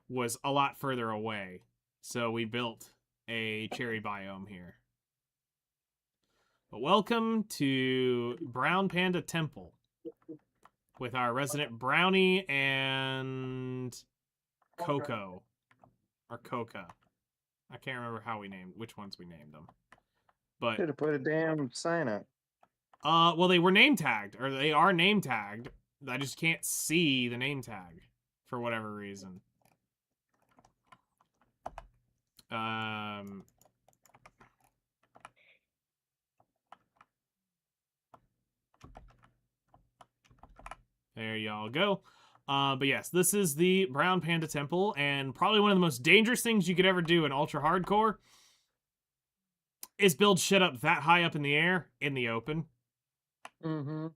was a lot further away. So we built a cherry biome here. But welcome to Brown Panda Temple with our resident Brownie and Coco. Or Coca. I can't remember which ones we named them. But Should have put a damn sign up. well, they were name tagged, or they are name tagged. I just can't see the name tag for whatever reason. There y'all go. But yes, this is the Brown Panda Temple, and probably one of the most dangerous things you could ever do in Ultra Hardcore is build shit up that high up in the air, in the open. Mm-hmm.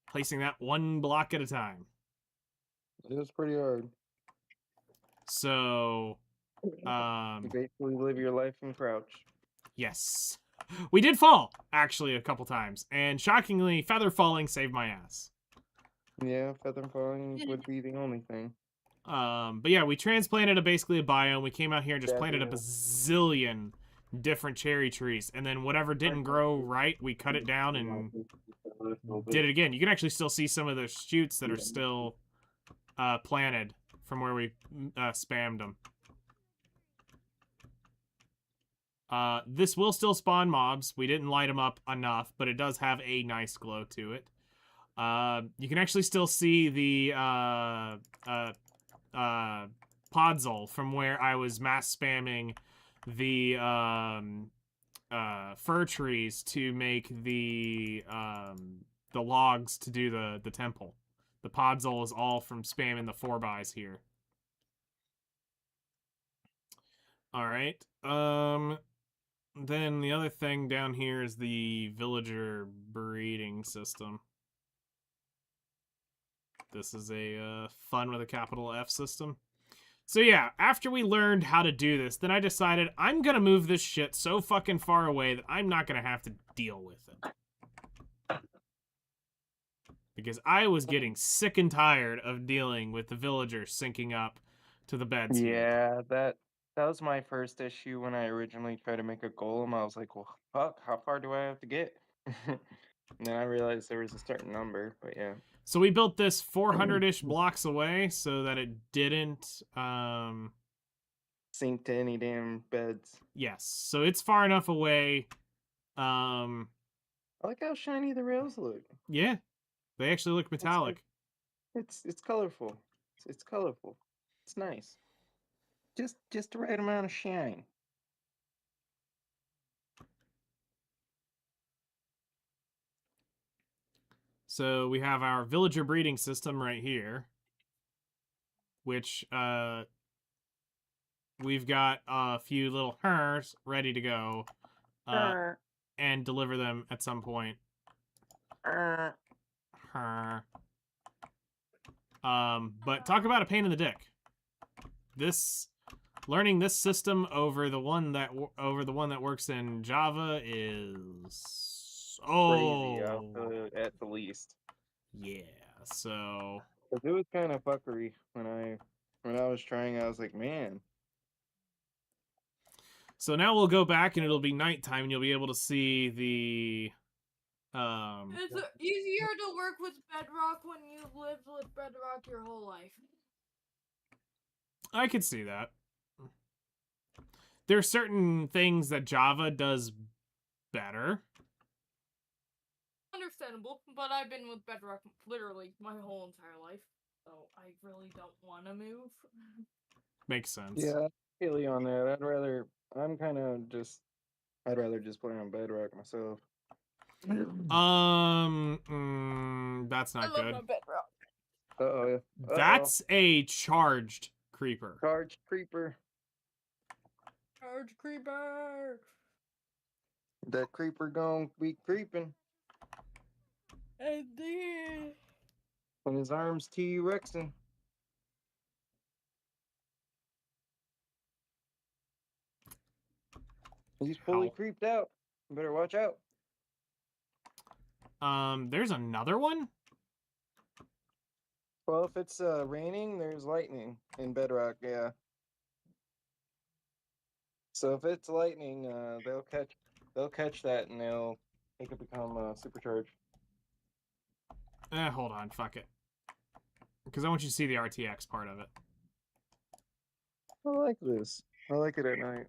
Placing that one block at a time. It was pretty hard. So, You basically live your life in crouch. yes. We did fall, actually, a couple times, and shockingly, feather falling saved my ass. Yeah, feather falling would be the only thing. But yeah, we transplanted basically a biome. We came out here and just planted a bazillion different cherry trees, and then whatever didn't grow right, we cut it down and did it again. You can actually still see some of the shoots that are still planted from where we spammed them. This will still spawn mobs. We didn't light them up enough, but it does have a nice glow to it. You can actually still see the podzol from where I was mass spamming the fir trees to make the logs to do the temple. The podzol is all from spamming the 4x here. All right. Then the other thing down here is the villager breeding system. This is a fun with a capital F system. So yeah, after we learned how to do this, then I decided I'm gonna move this shit so fucking far away that I'm not gonna have to deal with it. Because I was getting sick and tired of dealing with the villagers syncing up to the beds here. Yeah, that was my first issue when I originally tried to make a golem. I was like, well, fuck, how far do I have to get? And then I realized there was a certain number, but yeah. So we built this 400-ish blocks away so that it didn't sink to any damn beds. Yes, so it's far enough away. I like how shiny the rails look. Yeah. They actually look metallic. It's colorful. It's colorful. It's nice. Just the right amount of shine. So we have our villager breeding system right here, which we've got a few little hers ready to go, and deliver them at some point. Her. But talk about a pain in the dick. Learning this system over the one that works in Java is Crazy, at the least. Yeah. So 'Cause it was kind of fuckery when I was trying. I was like, man. So now we'll go back and it'll be nighttime and you'll be able to see the It's easier to work with Bedrock when you've lived with Bedrock your whole life. I could see that. There are certain things that Java does better. Understandable, but I've been with Bedrock literally my whole entire life, so I really don't want to move. Makes sense. Yeah, I feel you on that. I'd rather just play on Bedrock myself. That's I not love good. my Bedrock. Uh-oh. That's a charged creeper. Charge creeper. Charge creeper. That creeper gonna be creeping. And then And his arms T-Rexing. He's fully Ow. creeped out. You better watch out. There's another one? Well, if it's raining, there's lightning in Bedrock, yeah. So if it's lightning, they'll catch that and it could become supercharged. Hold on, fuck it. Because I want you to see the RTX part of it. I like this. I like it at night.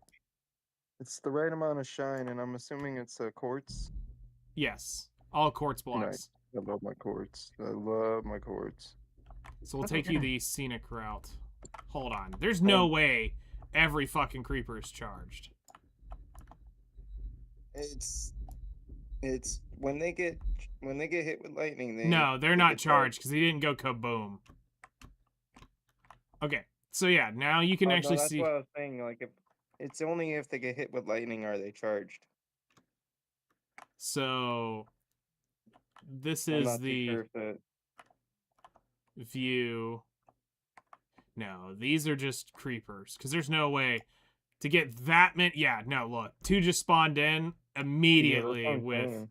It's the right amount of shine, and I'm assuming it's quartz. Yes. All quartz blocks. Nice. I love my quartz. I love my quartz. So we'll take you the scenic route. Hold on. There's no way every fucking creeper is charged. It's when they get hit with lightning. No, they're not charged because they didn't go kaboom. Okay, so yeah, now you can actually that's see. what I was saying. Like, if it's only if they get hit with lightning are they charged. So this I'm is not too the sure if that... view. No, these are just creepers because there's no way to get that many. Yeah, no, look, two just spawned in immediately Yeah, that's what I'm with. saying.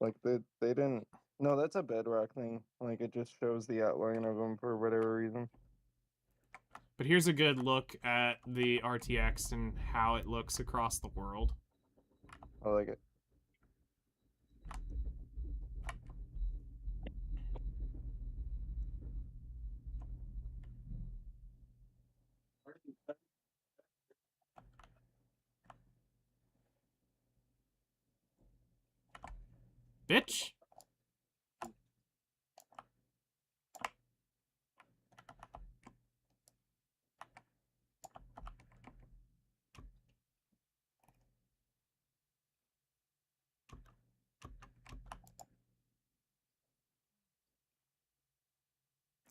Like they didn't. No, that's a Bedrock thing. Like it just shows the outline of them for whatever reason. But here's a good look at the RTX and how it looks across the world. I like it. Bitch.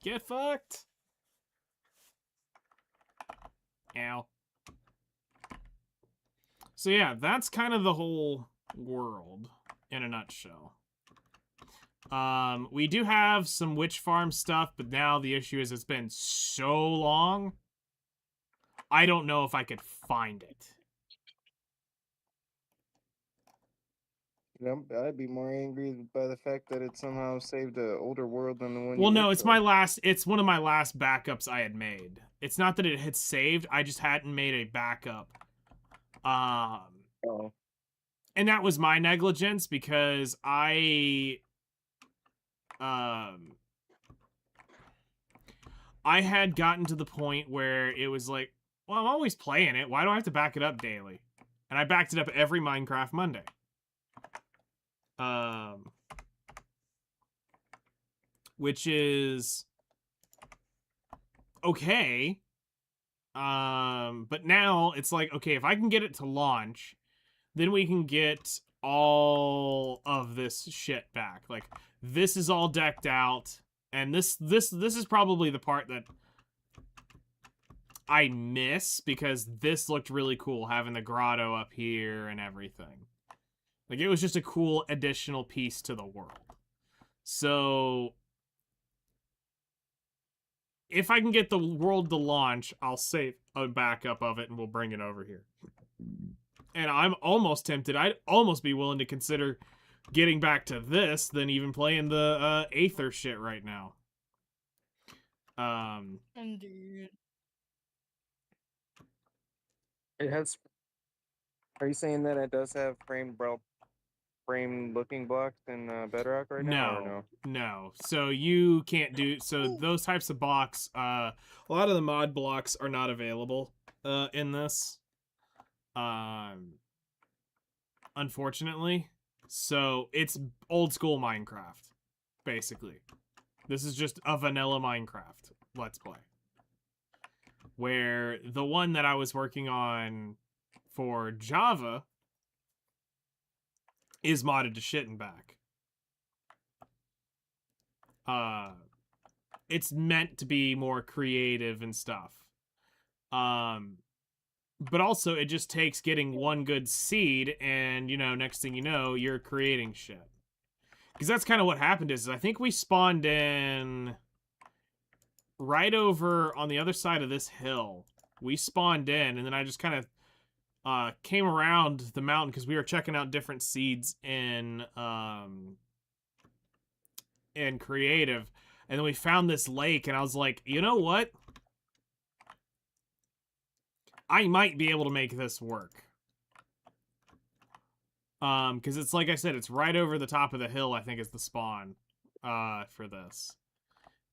Get fucked. Ow. So yeah, that's kind of the whole world in a nutshell. We do have some witch farm stuff, but now the issue is it's been so long. I don't know if I could find it. You know, I'd be more angry by the fact that it somehow saved an older world than the one. Well, you no, worked it's on. it's one of my last backups I had made. It's not that it had saved, I just hadn't made a backup. Oh. And that was my negligence because I had gotten to the point where it was like, well, I'm always playing it. Why do I have to back it up daily? And I backed it up every Minecraft Monday. which is okay. But now it's like, okay, if I can get it to launch, then we can get all of this shit back. Like, this is all decked out, and this is probably the part that I miss, because this looked really cool, having the grotto up here and everything. Like, it was just a cool additional piece to the world. So if I can get the world to launch, I'll save a backup of it and we'll bring it over here. And I'm almost tempted. I'd almost be willing to consider getting back to this than even playing the Aether shit right now. Indeed. It has. Are you saying that it does have frame looking blocks in Bedrock right now, or no? No. So you can't do, so those types of blocks, a lot of the mod blocks are not available in this. Unfortunately. So it's old school Minecraft, basically. This is just a vanilla Minecraft Let's Play. Where the one that I was working on for Java is modded to shit and back. It's meant to be more creative and stuff. But also it just takes getting one good seed and, you know, next thing you know, you're creating shit. Because that's kind of what happened is I think we spawned in right over on the other side of this hill. We spawned in, and then I just kind of came around the mountain because we were checking out different seeds in creative, and then we found this lake, and I was like, you know what? I might be able to make this work. Because it's like I said, it's right over the top of the hill, I think is the spawn for this.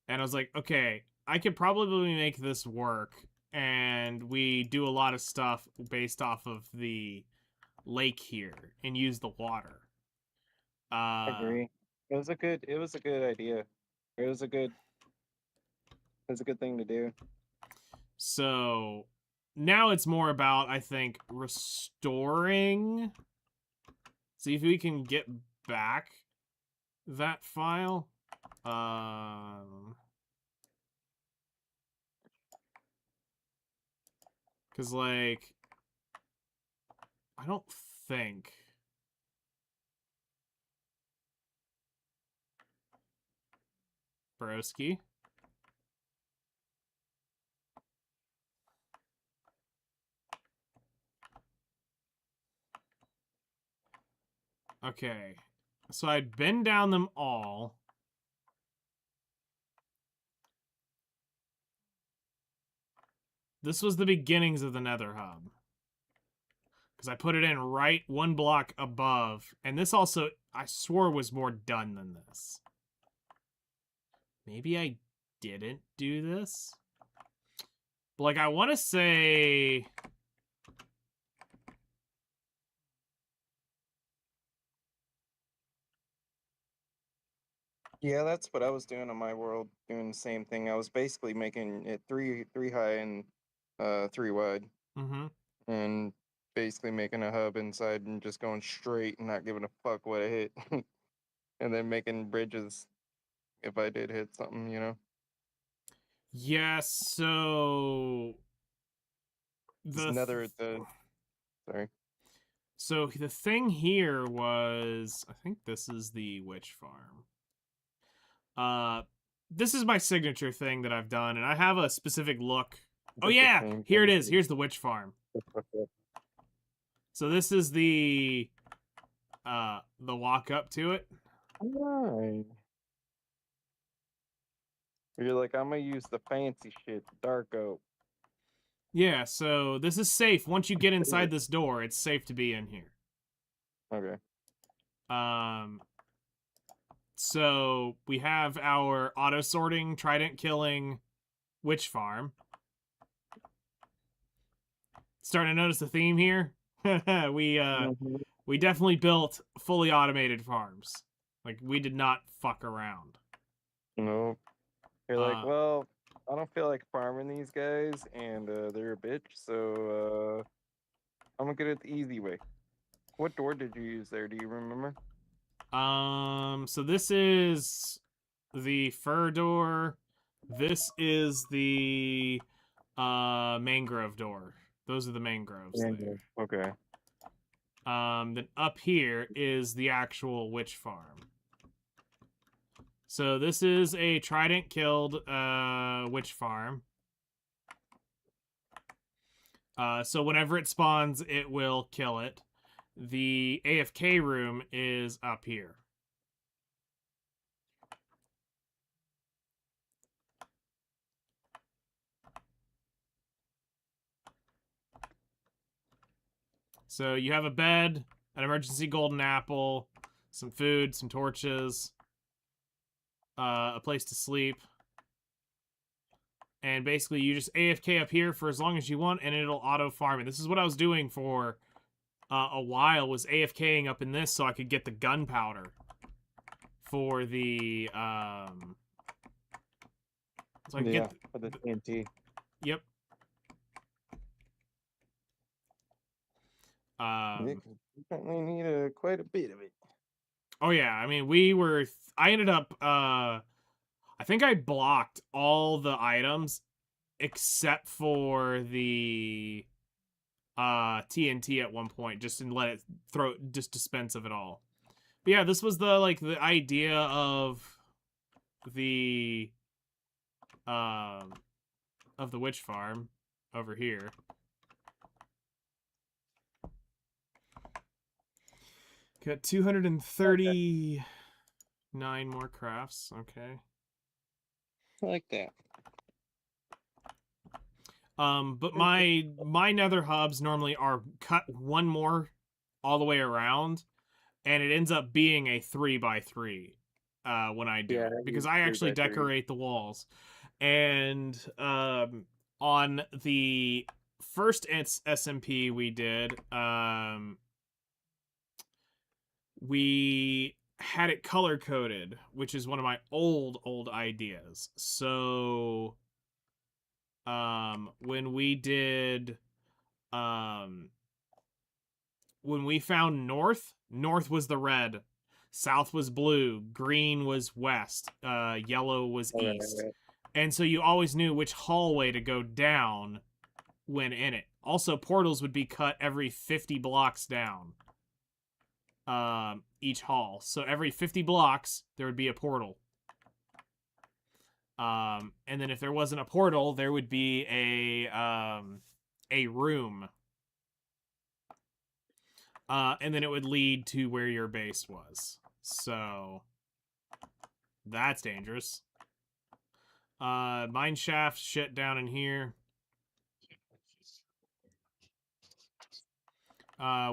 And I was like, okay, I could probably make this work, and we do a lot of stuff based off of the lake here and use the water. I agree. It was a good idea. It was a good thing to do. So now it's more about, I think, restoring. See if we can get back that file. Because, like, I don't think... Broski? Okay. So I'd been down them all. This was the beginnings of the Nether Hub. Because I put it in right one block above. And this also, I swore, was more done than this. Maybe I didn't do this? But, like, I want to say... Yeah, that's what I was doing on my world, doing the same thing. I was basically making it three high and 3 wide. Mm-hmm. And basically making a hub inside and just going straight and not giving a fuck what I hit. And then making bridges if I did hit something, you know? Yeah, so... Sorry. So the thing here was... I think this is the witch farm. This is my signature thing that I've done, and I have a specific look. Oh yeah, here it is. Here's the witch farm. So this is the walk up to it. Alright. You're like, I'm gonna use the fancy shit, dark oak. Yeah, so this is safe. Once you get inside this door, it's safe to be in here. Okay. So we have our auto sorting, trident killing witch farm. Starting to notice the theme here. We definitely built fully automated farms. Like, we did not fuck around. Nope. You're like, Uh, well, I don't feel like farming these guys, and they're a bitch, so I'm gonna get it the easy way. What door did you use there? Do you remember? so this is the fur door. This is the mangrove door. Those are the mangroves there. Okay. Then up here is the actual witch farm. So this is a trident killed witch farm. So whenever it spawns, it will kill it. The AFK room is up here. So you have a bed, an emergency golden apple, some food, some torches, a place to sleep. And basically you just AFK up here for as long as you want and it'll auto farm. And this is what I was doing for a while, was AFKing up in this so I could get the gunpowder for the so I can get for the TNT. Yep. You definitely need quite a bit of it. Oh yeah, I mean I ended up I think I blocked all the items except for the TNT at one point, just and let it just dispense of it all. But yeah, this was the idea of the witch farm over here. Got 239 more crafts. Okay. I like that. But my nether hubs normally are cut one more all the way around, and it ends up being a 3x3 when I do it, because I actually decorate the walls. And on the first SMP we did, we had it color coded, which is one of my old ideas. So when we did when we found north was the red, south was blue, green was west, yellow was east. Right. And so you always knew which hallway to go down when in it. Also, portals would be cut every 50 blocks down, each hall. So every 50 blocks, there would be a portal. And then if there wasn't a portal, there would be a room. And then it would lead to where your base was. So that's dangerous. Mine shaft shit down in here.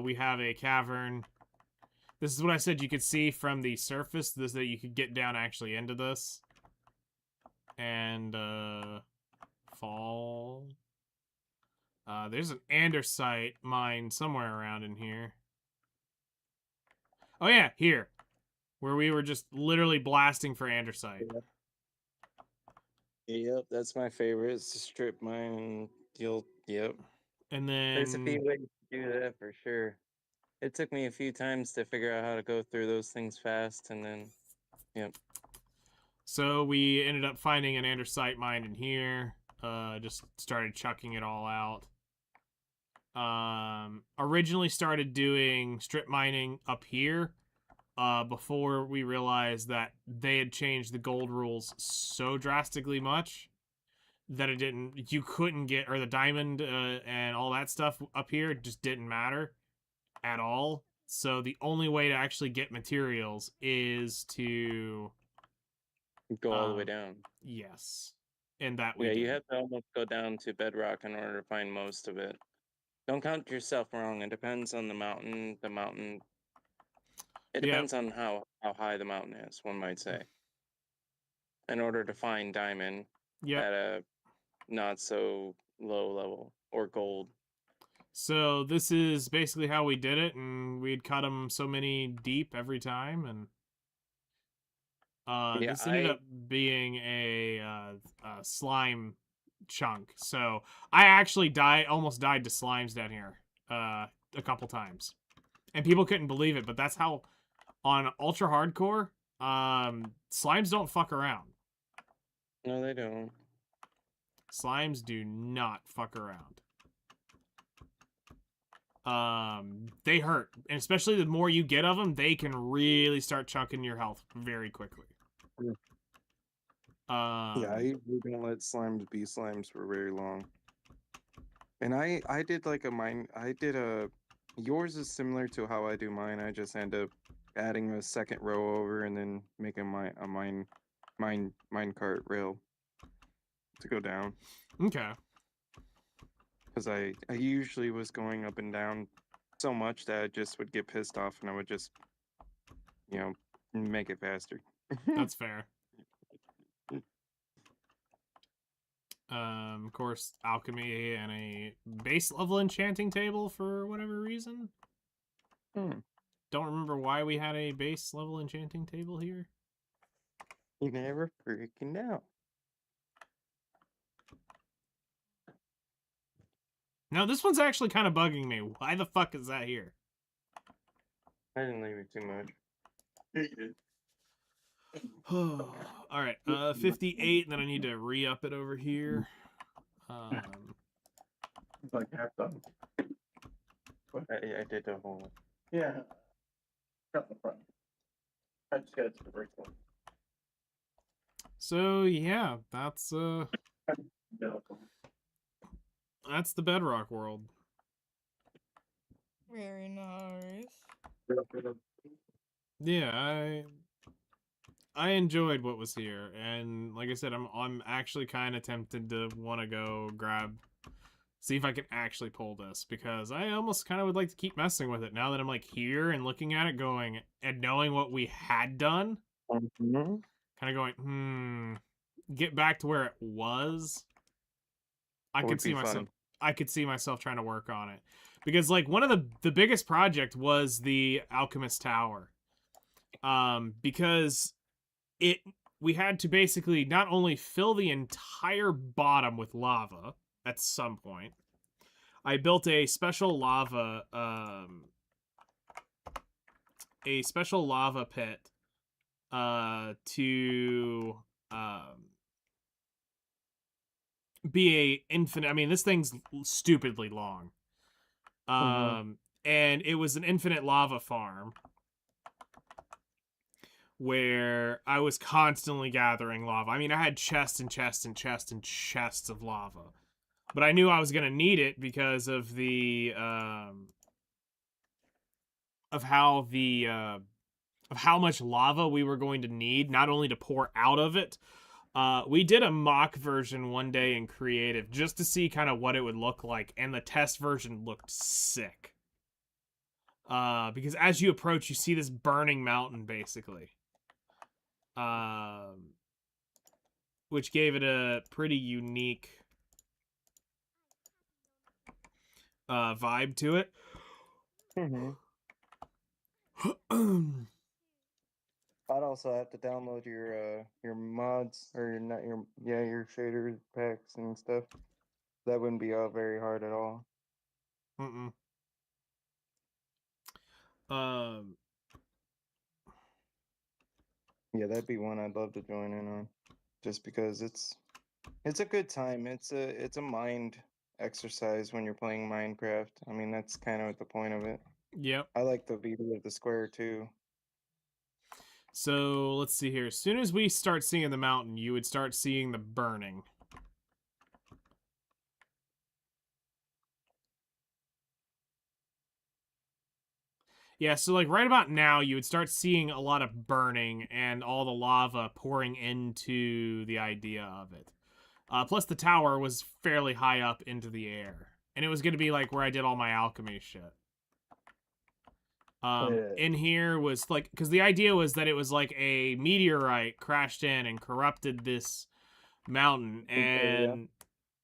We have a cavern. This is what I said you could see from the surface. This that you could get down actually into this. And fall. There's an andesite mine somewhere around in here. Oh yeah, here. Where we were just literally blasting for andesite. Yep, that's my favorite. It's to strip mine. Yep. And then There's a few ways to do that for sure. It took me a few times to figure out how to go through those things fast, and then, yep. So we ended up finding an andesite mine in here. Just started chucking it all out. Originally started doing strip mining up here. Before we realized that they had changed the gold rules so drastically much that you couldn't get, or the diamond and all that stuff up here just didn't matter at all. So the only way to actually get materials is to Go all the way down. Yes. And that we Yeah, did. you have to almost go down to bedrock in order to find most of it. Don't count yourself wrong. It depends on the mountain. It depends on how high the mountain is, one might say. In order to find diamond at a not so low level, or gold. So this is basically how we did it, and we'd cut them so many deep every time, and Yeah, This ended up being a slime chunk. So I actually almost died to slimes down here a couple times, and people couldn't believe it. But that's how on ultra hardcore, slimes don't fuck around. No, they don't. Slimes do not fuck around. They hurt, and especially the more you get of them, they can really start chunking your health very quickly. Yeah, I usually don't let slimes be slimes for very long. And I did like a mine. I did a. Yours is similar to how I do mine. I just end up adding a second row over and then making a mine cart rail to go down. Okay. Because I usually was going up and down so much that I just would get pissed off and I would just, you know, make it faster. That's fair. Of course, alchemy and a base level enchanting table for whatever reason. Hmm. Don't remember why we had a base level enchanting table here. You never freaking know. Now, this one's actually kind of bugging me. Why the fuck is that here? I didn't leave it too much. Yeah, you did. Alright, 58, and then I need to re-up it over here. It's like half done. I did the whole. Yeah. Cut the front. I just got it to the break one. So, yeah, that's the Bedrock world. Very nice. Yeah, I enjoyed what was here, and like I said, I'm actually kind of tempted to want to go see if I can actually pull this, because I almost kind of would like to keep messing with it now that I'm like here and looking at it, going and knowing what we had done, Mm-hmm. kind of going, get back to where it was. I could see myself. I could see myself trying to work on it, because like one of the biggest project was the Alchemist Tower, because we had to basically not only fill the entire bottom with lava at some point. I built a special lava pit to be a infinite. I mean, this thing's stupidly long. And it was an infinite lava farm where I was constantly gathering lava. I mean, I had chests and chests and chests and chests of lava, but I knew I was gonna need it because of the of how much lava we were going to need, not only to pour out of it. We did a mock version one day in creative just to see kind of what it would look like, and the test version looked sick. Because as you approach, you see this burning mountain, basically. Which gave it a pretty unique vibe to it. Mm-hmm. I'd also have to download your mods or your shader packs and stuff. That wouldn't be very hard at all. Mm-mm. Yeah, that'd be one I'd love to join in on, just because it's a good time. It's a mind exercise when you're playing Minecraft. I mean, that's kind of the point of it. Yep. I like the beauty of the square too. So let's see here. As soon as we start seeing the mountain, you would start seeing the burning. Yeah, so like right about now, you would start seeing a lot of burning and all the lava pouring into the idea of it. Plus, the tower was fairly high up into the air, and it was going to be like where I did all my alchemy shit. In here was like, because the idea was that it was like a meteorite crashed in and corrupted this mountain, and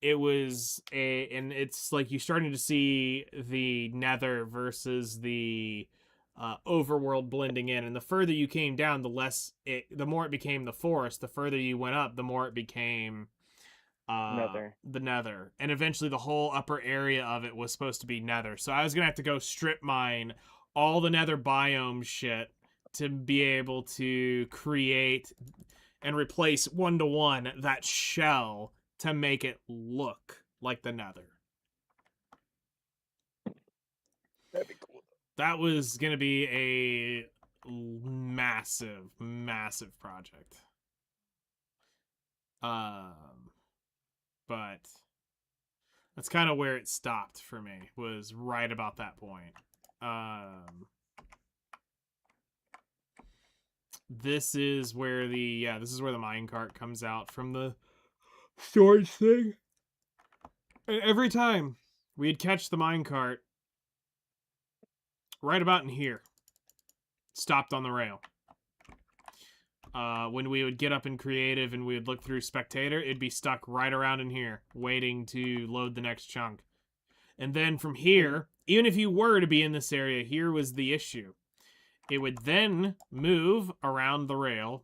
it was and it's like you're starting to see the nether versus the overworld blending in. And the further you came down, the more it became the forest. The further you went up, the more it became Nether. the nether. And eventually the whole upper area of it was supposed to be nether. So I was going to have to go strip mine all the nether biome shit to be able to create and replace 1-to-1 that shell to make it look like the nether. That'd be cool. That was going to be a massive, massive project. But that's kind of where it stopped for me, was right about that point. This is where the minecart comes out from the storage thing. And every time we'd catch the minecart right about in here, stopped on the rail. When we would get up in creative and we would look through spectator, it'd be stuck right around in here, waiting to load the next chunk. And then from here, even if you were to be in this area, here was the issue. It would then move around the rail.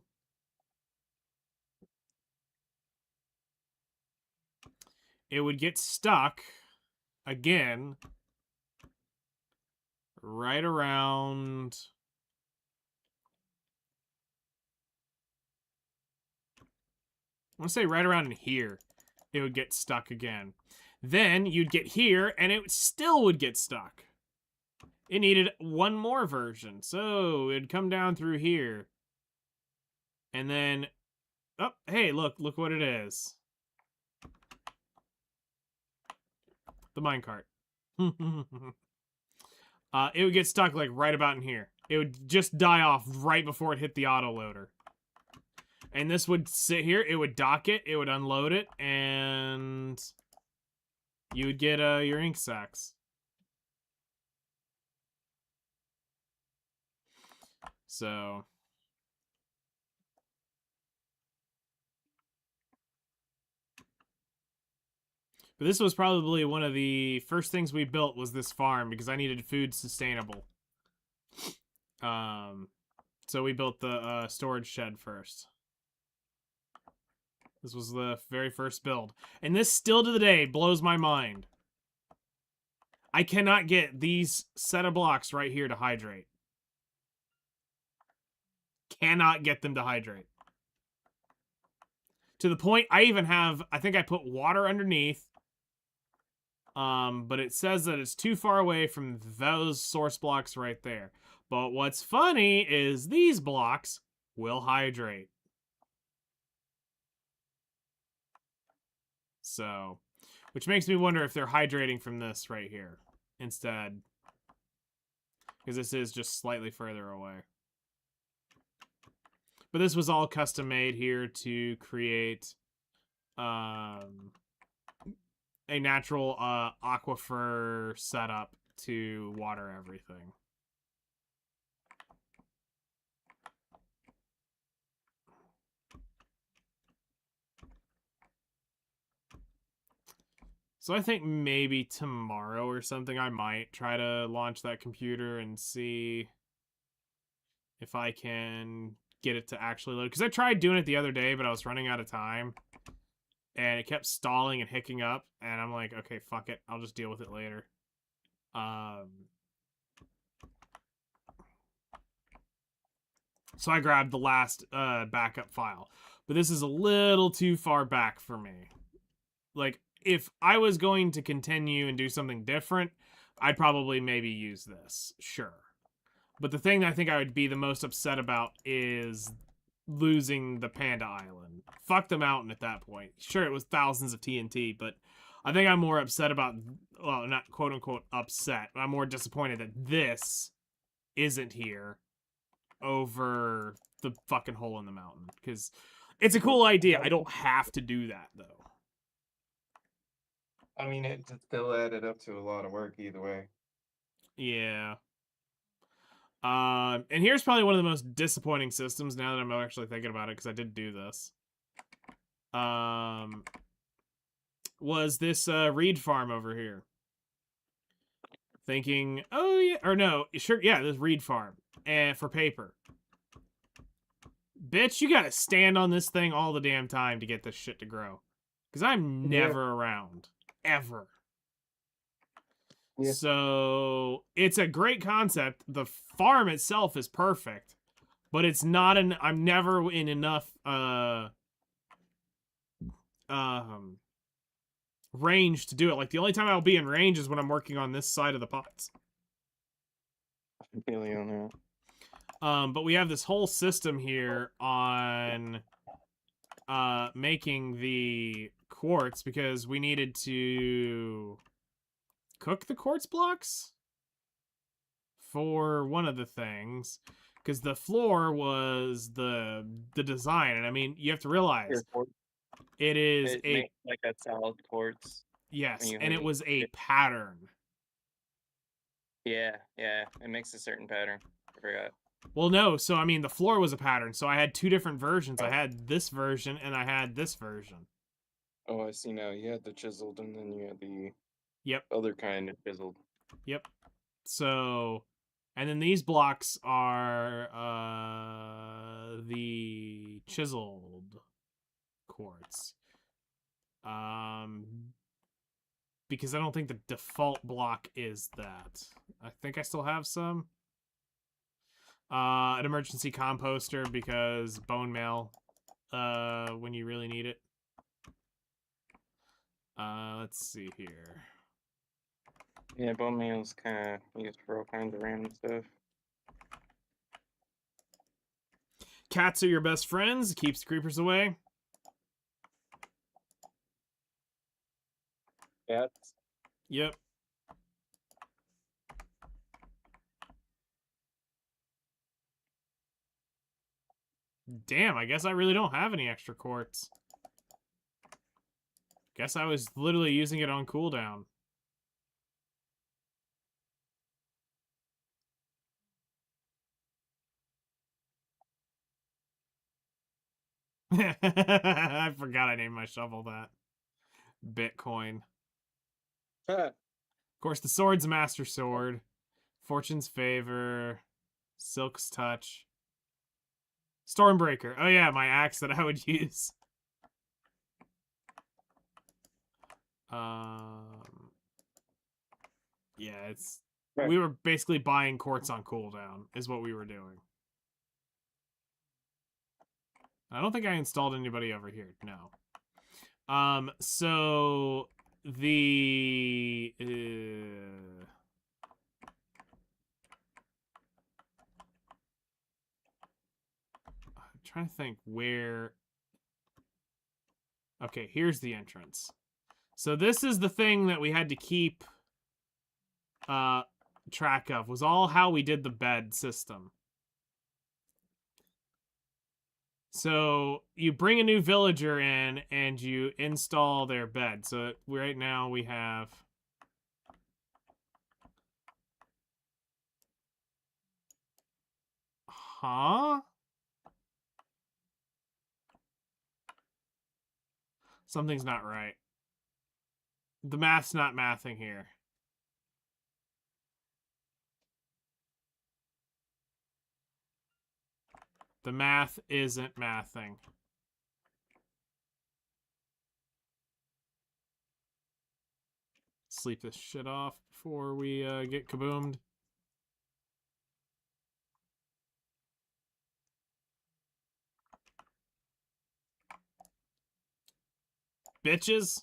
It would get stuck again right around... I want to say right around in here. It would get stuck again. Then you'd get here, and it still would get stuck. It needed one more version. So it'd come down through here. And then... Oh, hey, look what it is. The minecart. It would get stuck, like, right about in here. It would just die off right before it hit the autoloader. And this would sit here, it would dock it, it would unload it, and you would get your ink sacs. So... But this was probably one of the first things we built, was this farm, because I needed food sustainable. So we built the storage shed first. This was the very first build. And this, still to the day, blows my mind. I cannot get these set of blocks right here to hydrate. Cannot get them to hydrate. To the point, I even have, I think I put water underneath. But it says that it's too far away from those source blocks right there. But what's funny is these blocks will hydrate. So, which makes me wonder if they're hydrating from this right here instead. Because this is just slightly further away. But this was all custom made here to create a natural aquifer setup to water everything. So I think maybe tomorrow or something I might try to launch that computer and see if I can get it to actually load. Because I tried doing it the other day, but I was running out of time. And it kept stalling and hicking up. And I'm like, okay, fuck it. I'll just deal with it later. So I grabbed the last backup file. But this is a little too far back for me. Like, if I was going to continue and do something different, I'd probably maybe use this. Sure. But the thing that I think I would be the most upset about is losing the Panda Island. Fuck the mountain at that point. Sure, it was thousands of TNT, but I think I'm more upset about, well, not quote-unquote upset, I'm more disappointed that this isn't here over the fucking hole in the mountain. Because it's a cool idea. I don't have to do that, though. I mean, it still added up to a lot of work either way. Yeah. And here's probably one of the most disappointing systems now that I'm actually thinking about it, because I did do this. Was this reed farm over here. thinking, oh yeah, or no, sure, yeah, this reed farm and for paper. Bitch, you gotta stand on this thing all the damn time to get this shit to grow. Because I'm never around. Ever. Yeah. So, it's a great concept. The farm itself is perfect. But it's not I'm never in enough, range to do it. Like, the only time I'll be in range is when I'm working on this side of the pots. I feel you on that. But we have this whole system here on making the quartz because we needed to cook the quartz blocks for one of the things because the floor was the design, and I mean you have to realize it is like a solid quartz. Yes, and it was a pattern. Yeah, it makes a certain pattern. I forgot. Well, no, so I mean the floor was a pattern, so I had two different versions. I had this version and I had this version. Oh, I see now. You had the chiseled and then you had the other kind of chiseled. Yep. So, and then these blocks are the chiseled quartz. Because I don't think the default block is that. I think I still have some. An emergency composter because bone meal when you really need it. Let's see here. Yeah, bone meal's kind of used for all kinds of random stuff. Cats are your best friends. Keeps the creepers away. Cats? Yep. Damn, I guess I really don't have any extra quartz. Guess I was literally using it on cooldown. I forgot I named my shovel that. Bitcoin. Of course, the sword's Master Sword. Fortune's Favor. Silk's Touch. Stormbreaker. Oh yeah, my axe that I would use. Yeah, it's... We were basically buying quartz on cooldown, is what we were doing. I don't think I installed anybody over here, no. So... The... I'm trying to think where... Okay, here's the entrance. So this is the thing that we had to keep track of, was all how we did the bed system. So you bring a new villager in and you install their bed. So right now we have... Huh? Something's not right. The math's not mathing here. The math isn't mathing. Sleep this shit off before we get kaboomed. Bitches.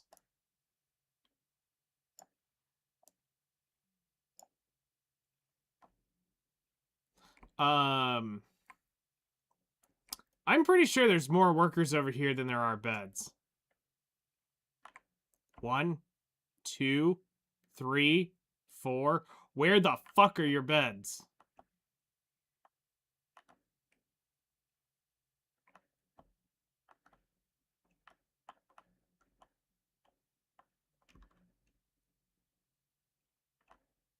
I'm pretty sure there's more workers over here than there are beds. 1, 2, 3, 4. Where the fuck are your beds?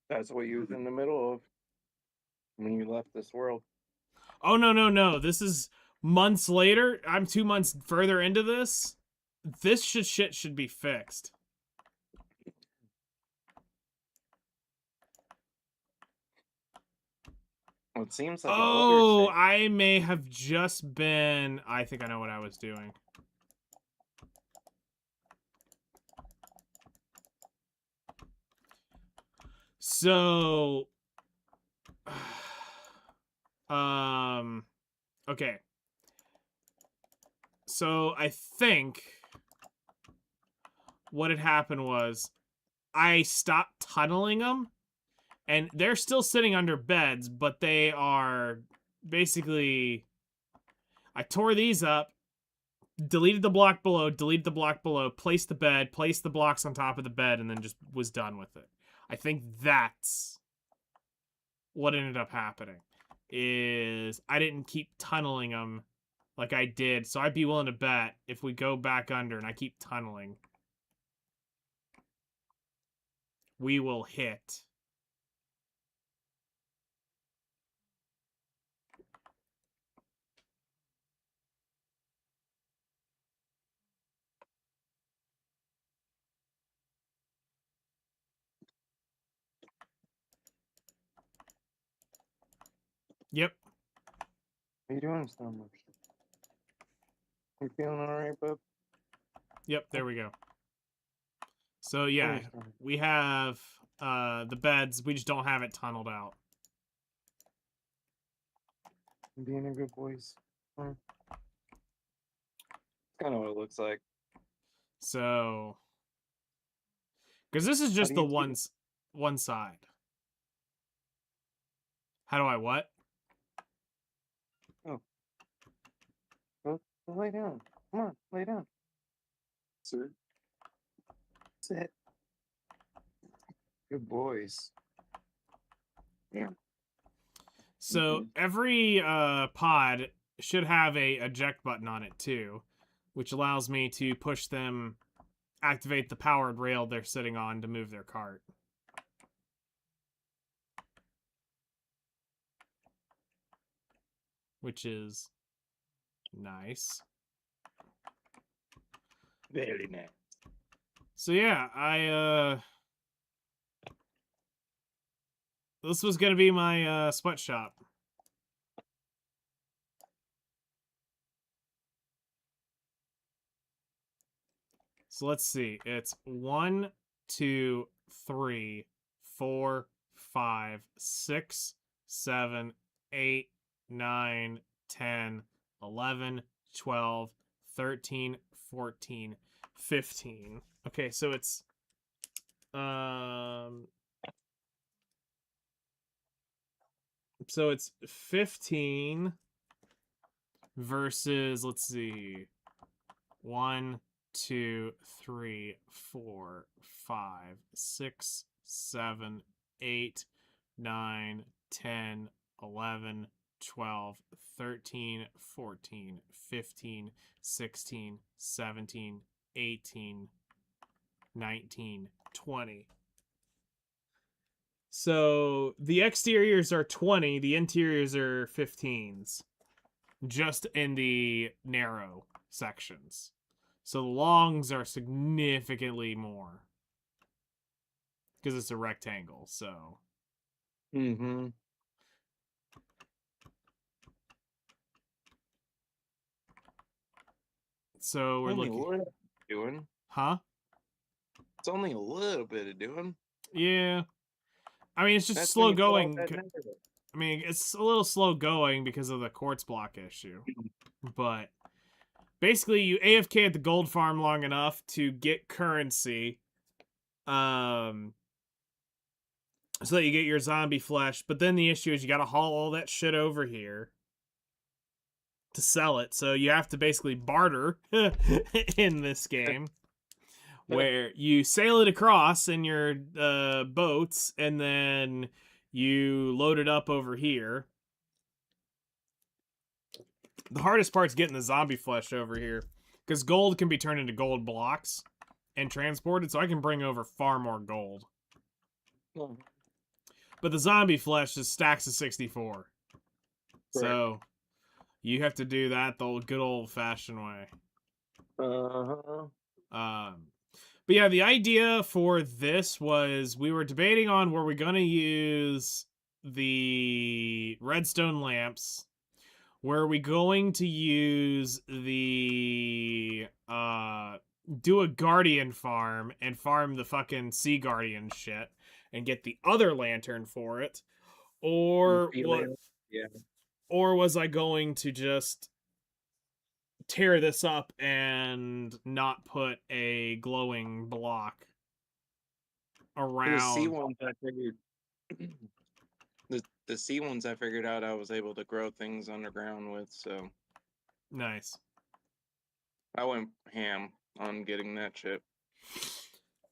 That's what you was in the middle of when you left this world. Oh, no. This is months later. I'm 2 months further into this. This shit should be fixed. Well, it seems like an Oh, older shape. I may have just been... I think I know what I was doing. So... Okay. So, I think... what had happened was... I stopped tunneling them, and they're still sitting under beds, but they are basically... I tore these up, deleted the block below, placed the bed, placed the blocks on top of the bed, and then just was done with it. I think that's what ended up happening. Is I didn't keep tunneling them like I did, so I'd be willing to bet if we go back under and I keep tunneling, we will hit. Yep. How you doing, Star Marshal? You feeling alright, bub? Yep, there we go. So yeah, Sorry. we have the beds, we just don't have it tunneled out. Being a good boys. Kind of what it looks like. So, because this is How just do the you keep one side. How do I what? Go lay down. Come on, lay down. Sir. Sit. Good boys. Yeah. So every pod should have a eject button on it too, which allows me to push them, activate the powered rail they're sitting on to move their cart. Which is nice. Very nice. So yeah, this was gonna be my sweatshop. So let's see. It's 1, 2, 3, 4, 5, 6, 7, 8, 9, 10, 11, 12, 13, 14, 15. Okay, so it's so it's 15 versus, let's see, 1, 2, 3, 4, 5, 6, 7, 8, 9, 10, 11, 12, 13, 14, 15, 16, 17, 18, 19, 20. So the exteriors are 20, the interiors are 15s. Just in the narrow sections. So the longs are significantly more. Because it's a rectangle, so. Mm-hmm. So we're Only a looking. little doing. Huh? It's only a little bit of doing. Yeah. I mean, it's just That's slow when you pull out going. that negative. I mean, it's a little slow going because of the quartz block issue. But basically, you AFK at the gold farm long enough to get currency. So that you get your zombie flesh. But then the issue is you gotta haul all that shit over here to sell it. So you have to basically barter in this game. Where you sail it across in your boats, and then you load it up over here. The hardest part's getting the zombie flesh over here. Because gold can be turned into gold blocks and transported, so I can bring over far more gold. Oh, But the zombie flesh is stacks of 64. So you have to do that the good old-fashioned way. uh-huh. But yeah, the idea for this was we were debating on were we going to use the redstone lamps. Were we going to use the do a guardian farm and farm the fucking sea guardian shit and get the other lantern for it, or what? Yeah. Or was I going to just tear this up and not put a glowing block For the C around? ones, I figured the C ones I figured out I was able to grow things underground with, so Nice. I went ham on getting that shit.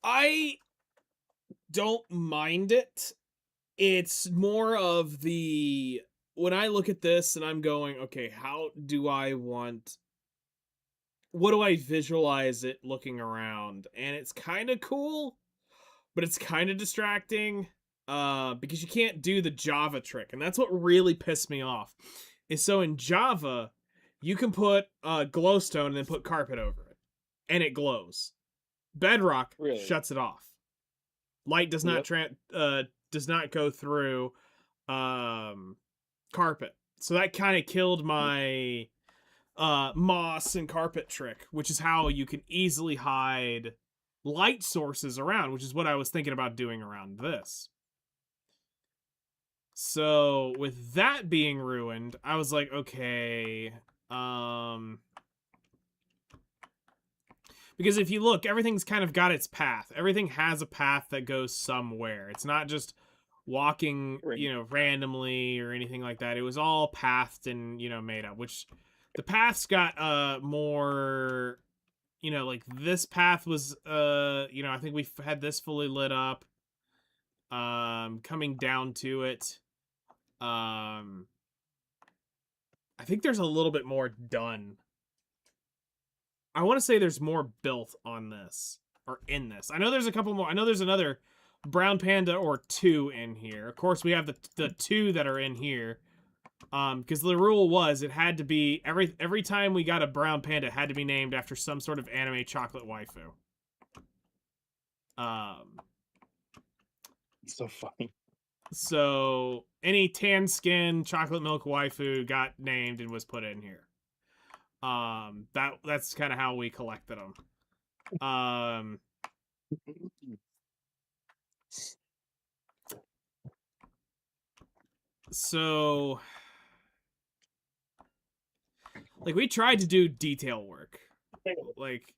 I don't mind it. It's more of the when I look at this and I'm going, okay, how do I want what do I visualize it looking around? And it's kind of cool, but it's kind of distracting because you can't do the Java trick. And that's what really pissed me off. Is so in Java, you can put glowstone and then put carpet over it and it glows. Bedrock Really? shuts it off. Light does not does not go through carpet. So that kind of killed my moss and carpet trick, which is how you can easily hide light sources around, which is what I was thinking about doing around this. So with that being ruined, I was like, okay, because if you look, everything's kind of got its path. Everything has a path that goes somewhere. It's not just walking, randomly or anything like that. It was all pathed and, made up, which the paths got more, like this path was, I think we had this fully lit up, coming down to it. I think there's a little bit more done. I want to say there's more built on this or in this. I know there's a couple more. I know there's another brown panda or two in here. Of course, we have the two that are in here. Because the rule was it had to be every time we got a brown panda, it had to be named after some sort of anime chocolate waifu. It's so funny. So any tan skin chocolate milk waifu got named and was put in here. That's kind of how we collected them. So like we tried to do detail work. Like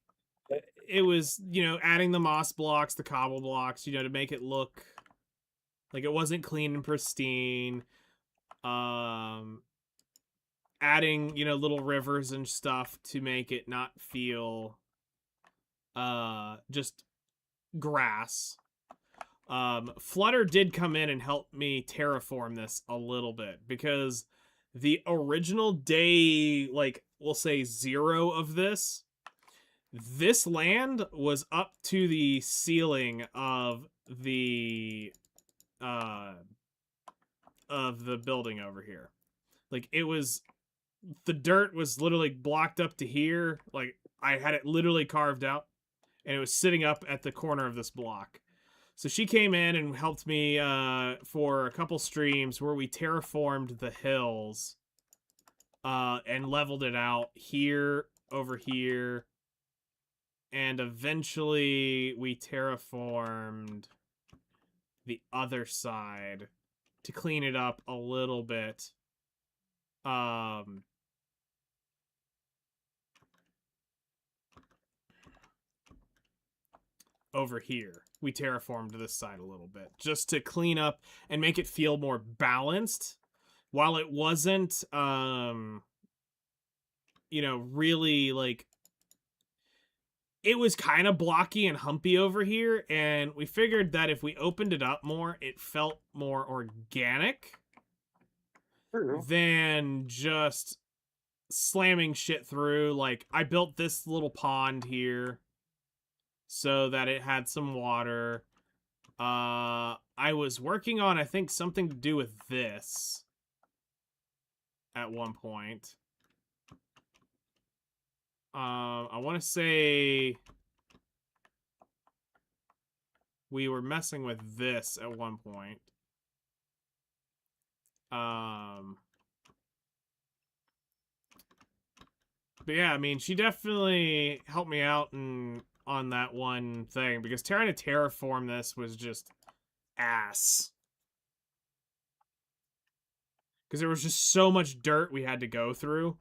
it was, adding the moss blocks, the cobble blocks, to make it look like it wasn't clean and pristine. Adding, little rivers and stuff to make it not feel just grass. Flutter did come in and help me terraform this a little bit because the original day, like we'll say 0 of this land was up to the ceiling of the building over here. Like it was, the dirt was literally blocked up to here. Like I had it literally carved out and it was sitting up at the corner of this block. So she came in and helped me for a couple streams where we terraformed the hills and leveled it out here, over here, and eventually we terraformed the other side to clean it up a little bit. Over here, we terraformed this side a little bit just to clean up and make it feel more balanced. While it wasn't, really like it was kind of blocky and humpy over here, and we figured that if we opened it up more, it felt more organic than just slamming shit through. Like, I built this little pond here so that it had some water. I was working on, I think, something to do with this at one point. I want to say we were messing with this at one point. But yeah, I mean, she definitely helped me out on that one thing because trying to terraform this was just ass. Because there was just so much dirt we had to go through.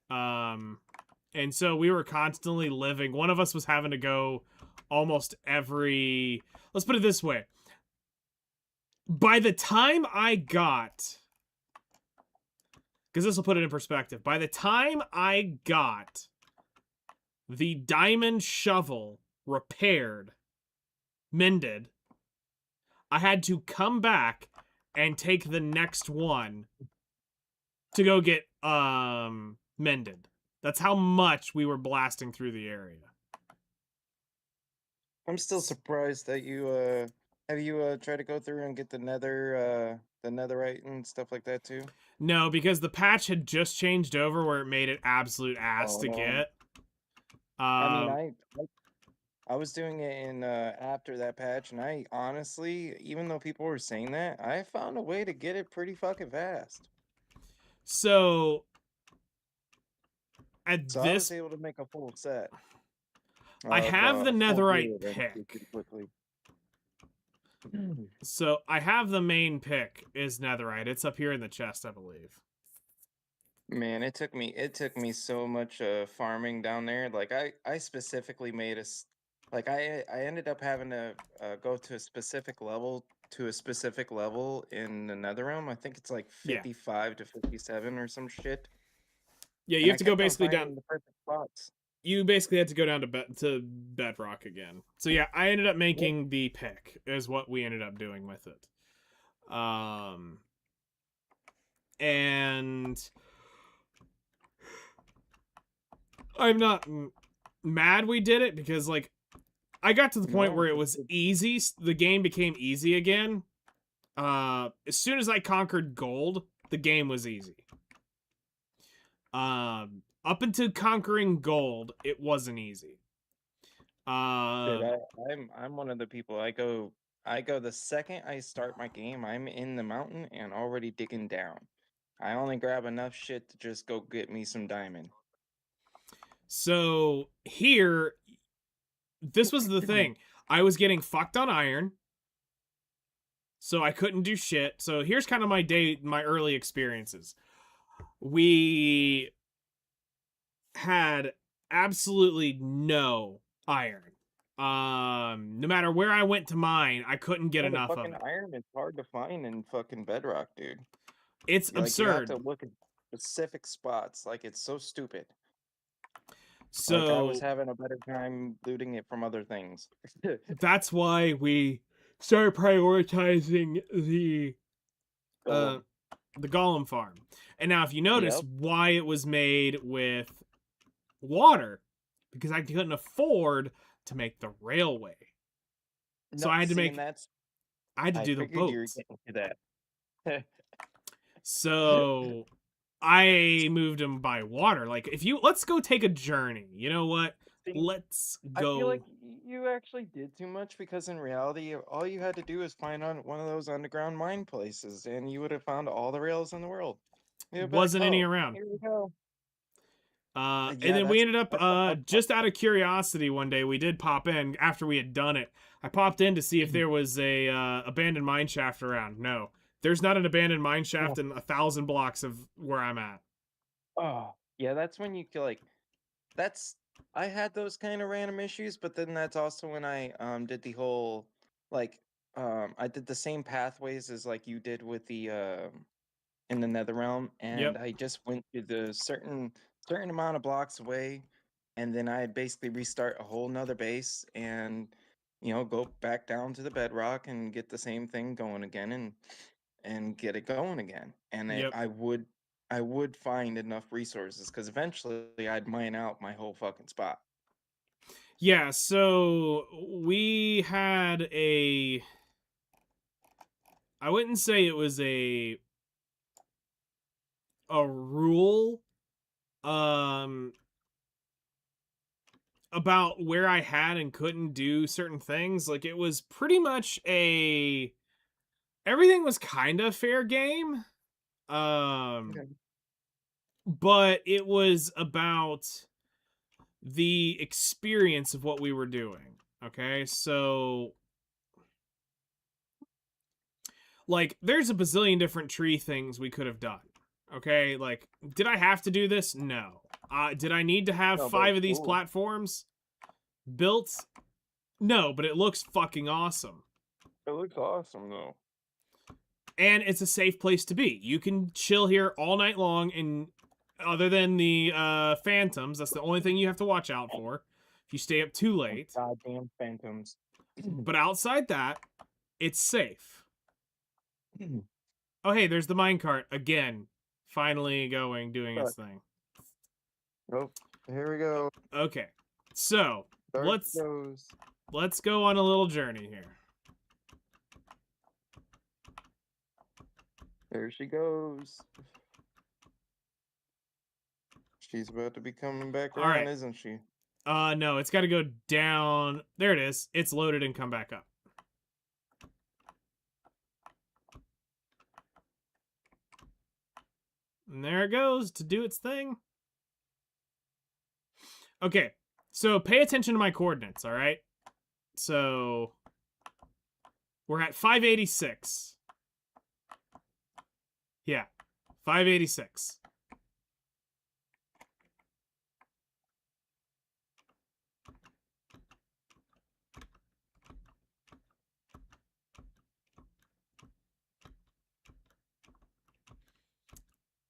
And so we were constantly living. One of us was having to go almost every. Let's put it this way. By the time I got. Because this will put it in perspective. By the time I got the diamond shovel repaired, mended, I had to come back and take the next one to go get mended. That's how much we were blasting through the area. I'm still surprised that you have you tried to go through and get the netherite and stuff like that too. No, because the patch had just changed over where it made it absolute ass Oh, to no. get. I mean, I was doing it in after that patch, and I honestly, even though people were saying that, I found a way to get it pretty fucking fast. So at So I was this, able to make a full set. I have the full netherite gear eventually pick. pretty quickly. So I have the main pick is netherite. It's up here in the chest, I believe. Man, it took me so much farming down there. Like I specifically made like I ended up having to go to a specific level in the Netherrealm. I think it's like Yeah. 55 to 57 or some shit. Yeah, you And have I to go kept on basically finding down. the perfect spots. You basically had to go down to Bedrock again. So yeah, I ended up making the pick is what we ended up doing with it. And I'm not mad we did it because like I got to the point No, where it was easy. The game became easy again. As soon as I conquered gold, the game was easy. Up until conquering gold, it wasn't easy. dude, I'm one of the people I go the second I start my game, I'm in the mountain and already digging down. I only grab enough shit to just go get me some diamond. So here, this was the thing. I was getting fucked on iron, so I couldn't do shit. So here's kind of my early experiences. We had absolutely no iron. No matter where I went to mine, I couldn't get Yeah, the enough of fucking it. iron is hard to find in fucking Bedrock, dude. It's Like you have absurd. to look at specific spots. Like it's so stupid. Like I was So having a better time looting it from other things. that's why we started prioritizing the uh Golem. the golem farm. And now if you notice Yep. why it was made with water, because I couldn't afford to make the railway. So No, I had to see, make and that's I had to I do the figured you were boats. getting to that. So I moved them by water. Like if you let's go take a journey. You know what? See, Let's I feel like go. you actually did too much because in reality, all you had to do is find on one of those underground mine places, and you would have found all the rails in the world. You'd be like, Wasn't any "Oh, around. here we go." And Yeah, then we ended up that's the hard part. just out of curiosity one day we did pop in after we had done it. I popped in to see if there was a abandoned mine shaft around. No, there's not an abandoned mine shaft in 1,000 blocks of where I'm at. Oh, yeah, that's when you feel like that's I had those kind of random issues, but then that's also when I did the whole like I did the same pathways as like you did with the in the Netherrealm, and Yep. I just went to the certain amount of blocks away, and then I basically restart a whole nother base and go back down to the bedrock and get the same thing going again and get it going again. And Yep. I would find enough resources because eventually I'd mine out my whole fucking spot. Yeah, so we had a I wouldn't say it was a rule um about where I had and couldn't do certain things. Like it was pretty much a everything was kind of fair game. Okay. but it was about the experience of what we were doing. Okay, so like there's a bazillion different tree things we could have done. Okay, like did I have to do this? No. Did I need to have No, but 5 it's of these cool. platforms built? No, but it looks fucking awesome. It looks awesome though. And it's a safe place to be. You can chill here all night long, and other than the phantoms, that's the only thing you have to watch out for if you stay up too late. Goddamn phantoms. But outside that, it's safe. Oh, hey, there's the minecart again. Finally doing its thing. Oh, here we go. Okay, so There it let's goes. go on a little journey here. There she goes. She's about to be coming back All around, right. isn't she? No, it's got to go down. There it is. It's loaded and come back up. And there it goes to do its thing. Okay, so pay attention to my coordinates, all right? So we're at 586. Yeah, 586.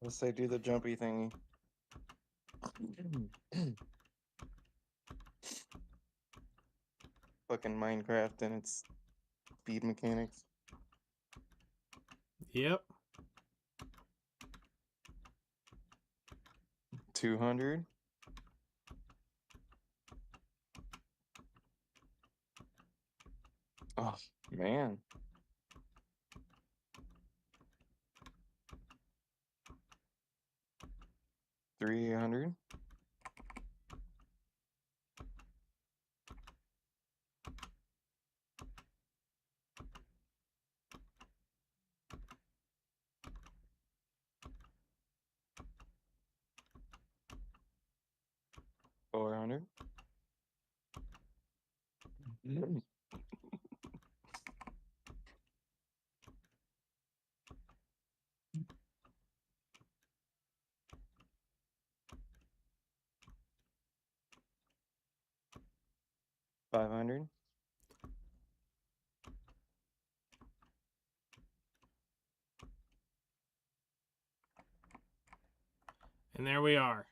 Let's say do the jumpy thingy. Fucking Minecraft and its speed mechanics. Yep. 200. Oh, man. $300. $400. $500. And there we are.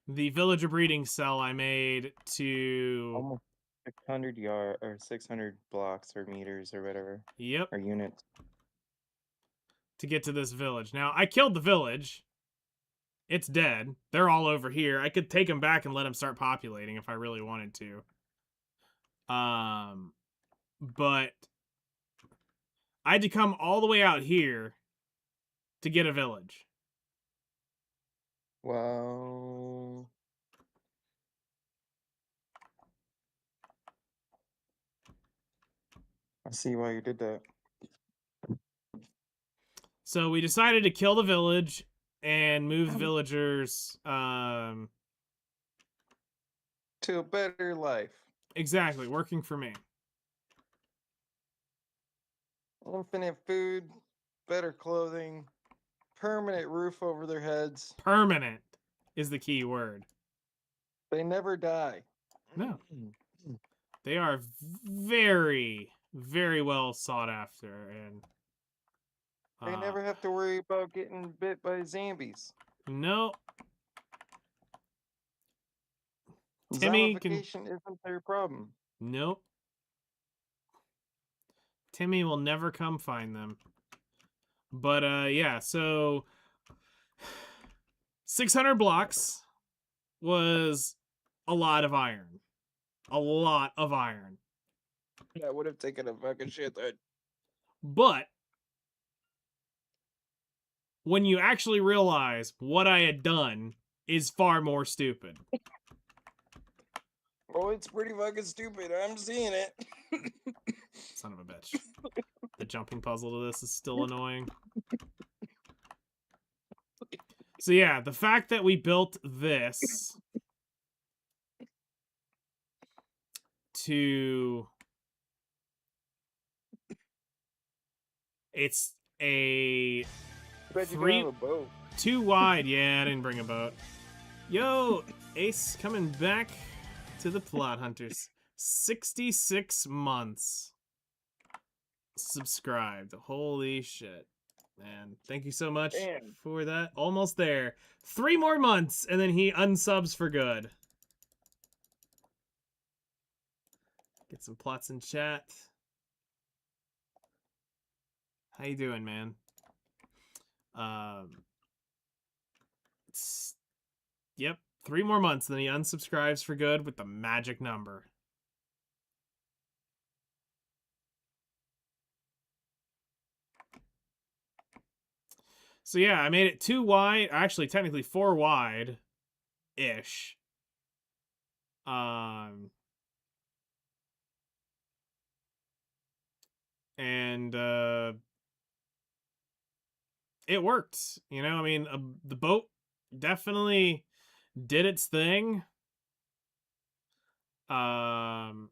The villager breeding cell I made to... Almost 600 yard or 600 blocks or meters or whatever. Yep. Or units. To get to this village. Now, I killed the village. It's dead. They're all over here. I could take them back and let them start populating if I really wanted to. But I had to come all the way out here to get a village. Wow. I see why you did that. So we decided to kill the village and move the villagers. To a better life. Exactly, working for me. Infinite food, better clothing, permanent roof over their heads. Permanent is the key word. They never die. No. They are very, very well sought after, and They never have to worry about getting bit by zombies. no. Timmy can... Zombification isn't their problem. Nope. Timmy will never come find them. But yeah, so 600 blocks was a lot of iron. A lot of iron. That would have taken a fucking shit ton. But when you actually realize what I had done is far more stupid. Oh, it's pretty fucking stupid. I'm seeing it. Son of a bitch. The jumping puzzle to this is still annoying. So yeah, the fact that we built this to... It's a... Bet you don't have a boat. 2 wide. Yeah, I didn't bring a boat. Yo, Ace coming back to the Plot Hunters. 66 months subscribed. Holy shit. Man, thank you so much Damn. for that. Almost there. 3 more months, and then he unsubs for good. Get some plots in chat. How you doing, man? Yep, 3 more months, then he unsubscribes for good with the magic number. So yeah, I made it 2 wide, actually technically 4 wide-ish. And it worked, you know. I mean, the boat definitely did its thing. The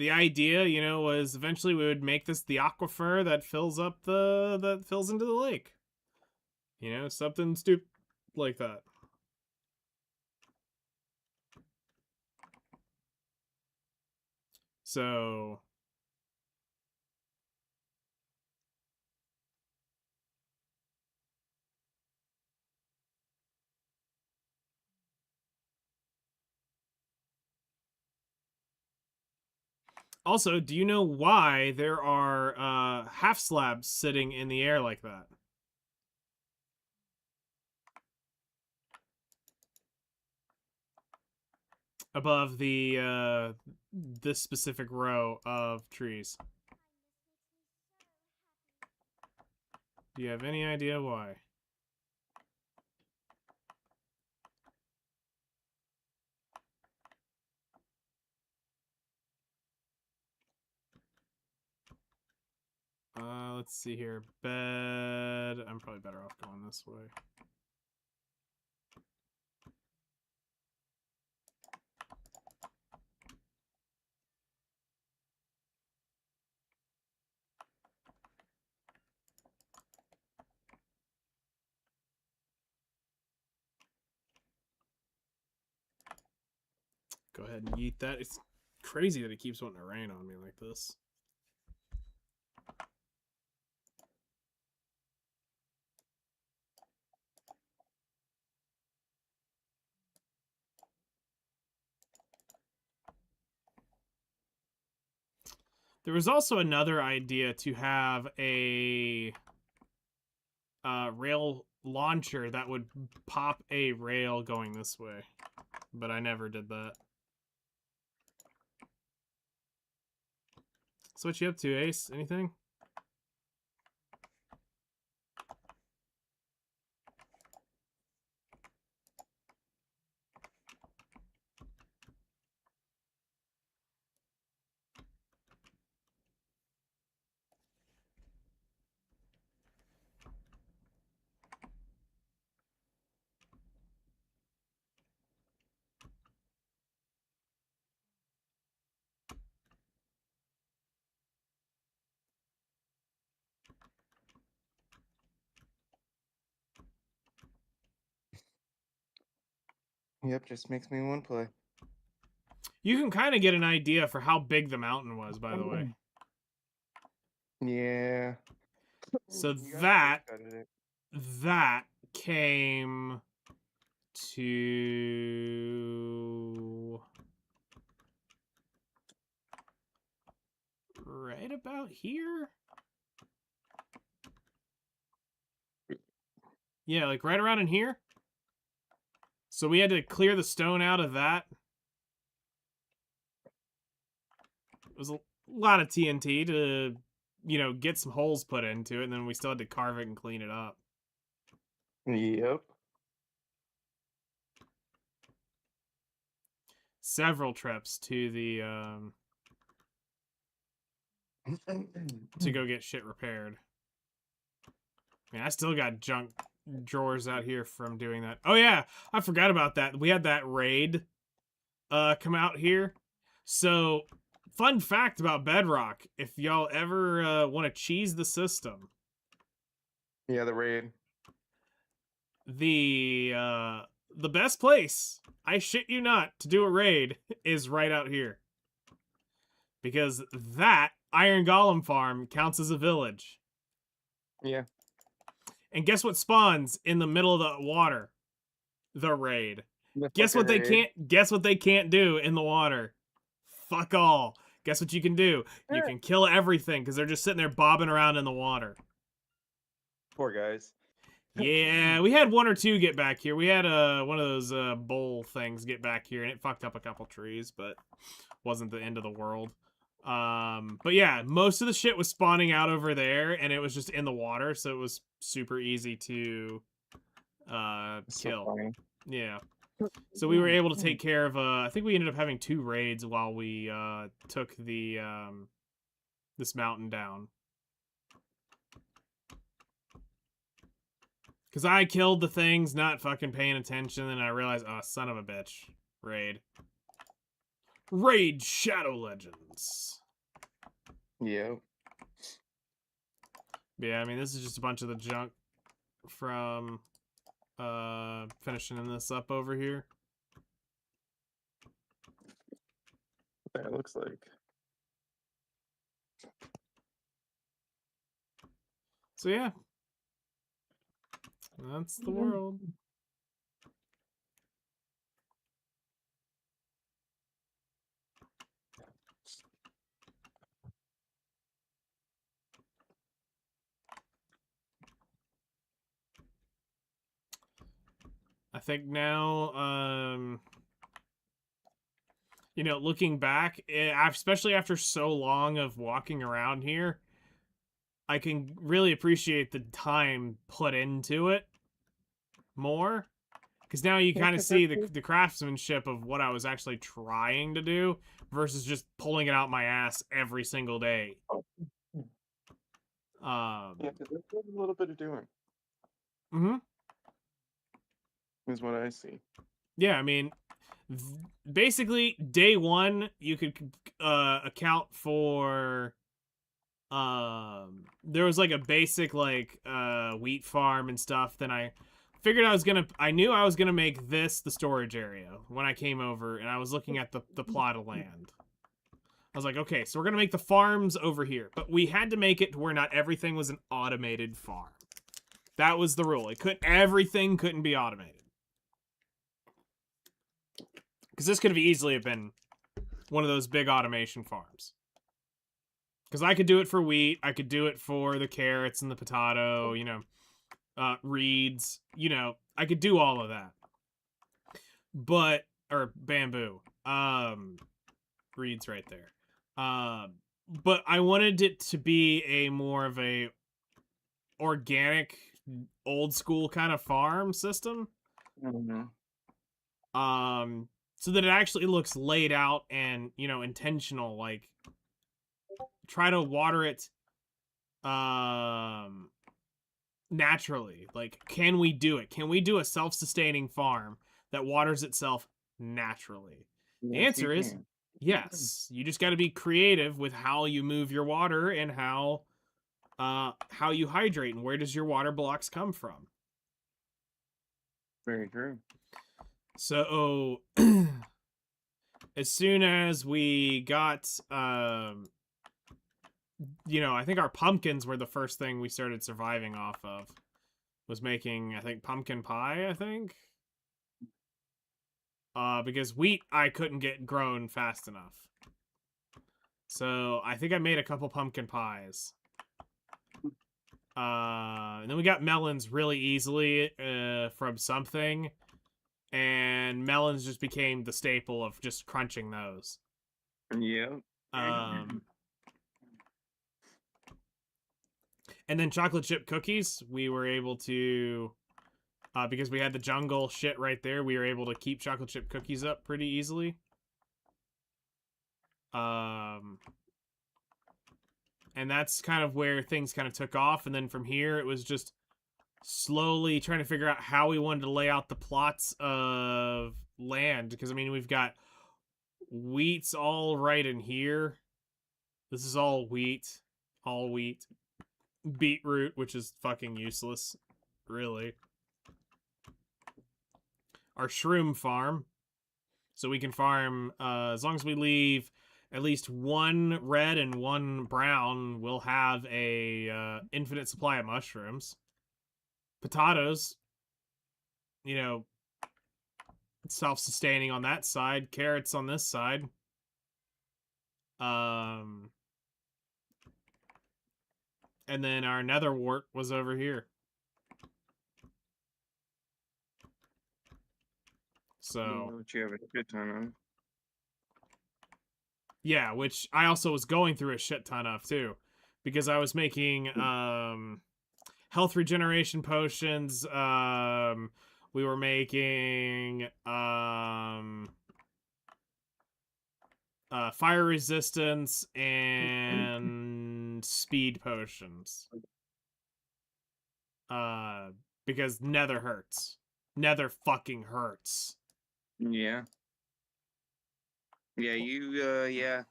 idea, you know, was eventually we would make this the aquifer that fills up that fills into the lake. You know, something stupid like that. So also, do you know why there are half slabs sitting in the air like that? Above the this specific row of trees. Do you have any idea why? Let's see here. Bed. I'm probably better off going this way. Go ahead and eat that. It's crazy that it keeps wanting to rain on me like this. There was also another idea to have a rail launcher that would pop a rail going this way, but I never did that. So what you up to, Ace? Anything? Yep, just makes me want to play. You can kind of get an idea for how big the mountain was, by the way. Yeah. So You gotta that shortcut it. that came to right about here. Yeah, like right around in here. So we had to clear the stone out of that. It was a lot of TNT to, you know, get some holes put into it, and then we still had to carve it and clean it up. Yep. Several trips to the to go get shit repaired. I mean, I still got junk drawers out here from doing that. Oh yeah, I forgot about that. We had that raid come out here. So, fun fact about Bedrock, if y'all ever want to cheese the system, Yeah, the raid. the best place, I shit you not, to do a raid is right out here. Because that Iron Golem farm counts as a village. Yeah. And guess what spawns in the middle of the water? The raid. The Guess fucking what they raid. can't guess what they can't do in the water? Fuck all. Guess what you can do? You can kill everything because they're just sitting there bobbing around in the water. Poor guys. Yeah, we had one or two get back here. We had one of those bowl things get back here and it fucked up a couple trees, but wasn't the end of the world. But yeah, most of the shit was spawning out over there and it was just in the water, so it was super easy to So kill. funny. Yeah. So we were able to take care of I think we ended up having 2 raids while we took the this mountain down. Cuz I killed the things not fucking paying attention and I realized, oh, son of a bitch. Raid. Raid Shadow Legends. Yeah. Yeah, I mean this is just a bunch of the junk from finishing this up over here. That looks like. So yeah. That's the world. I think now, you know, looking back, especially after so long of walking around here, I can really appreciate the time put into it more. Because now you kind of see the craftsmanship of what I was actually trying to do versus just pulling it out my ass every single day. Yeah, because there's a little bit of doing. Mm-hmm. Is what I see. Yeah, I mean, basically, day one, you could account for... there was like a basic like wheat farm and stuff. Then I figured I knew I was gonna make this the storage area when I came over and I was looking at the plot of land. I was like, okay, so we're gonna make the farms over here, but we had to make it to where not everything was an automated farm. That was the rule. Everything couldn't be automated. Because this could have easily been one of those big automation farms. Because I could do it for wheat, I could do it for the carrots and the potato, you know, reeds, you know, I could do all of that. But, or bamboo, reeds right there. But I wanted it to be a more of a organic, old school kind of farm system. Mm-hmm. So that it actually looks laid out and, you know, intentional, like, try to water it naturally. Like, can we do it? Can we do a self-sustaining farm that waters itself naturally? The answer is yes. You just got to be creative with how you move your water and how you hydrate and where does your water blocks come from. Very true. So as soon as we got you know, I think our pumpkins were the first thing we started surviving off of. Was making, I think, pumpkin pie, I think. Because wheat I couldn't get grown fast enough. So I think I made a couple pumpkin pies. And then we got melons really easily from something. And melons just became the staple of just crunching those. Yeah. And then chocolate chip cookies, we were able to, because we had the jungle shit right there, we were able to keep chocolate chip cookies up pretty easily. And that's kind of where things kind of took off. And then from here, it was just slowly trying to figure out how we wanted to lay out the plots of land. Because, I mean, we've got wheats all right in here. This is all wheat. All wheat. Beetroot, which is fucking useless. Really. Our shroom farm. So we can farm, as long as we leave at least one red and one brown, we'll have a infinite supply of mushrooms. Potatoes, you know, self-sustaining on that side. Carrots on this side. And then our nether wart was over here. So Which you have a shit ton of. yeah, which I also was going through a shit ton of too, because I was making health regeneration potions. We were making fire resistance and speed potions. Because nether hurts. Nether fucking hurts. Yeah. Yeah, yeah.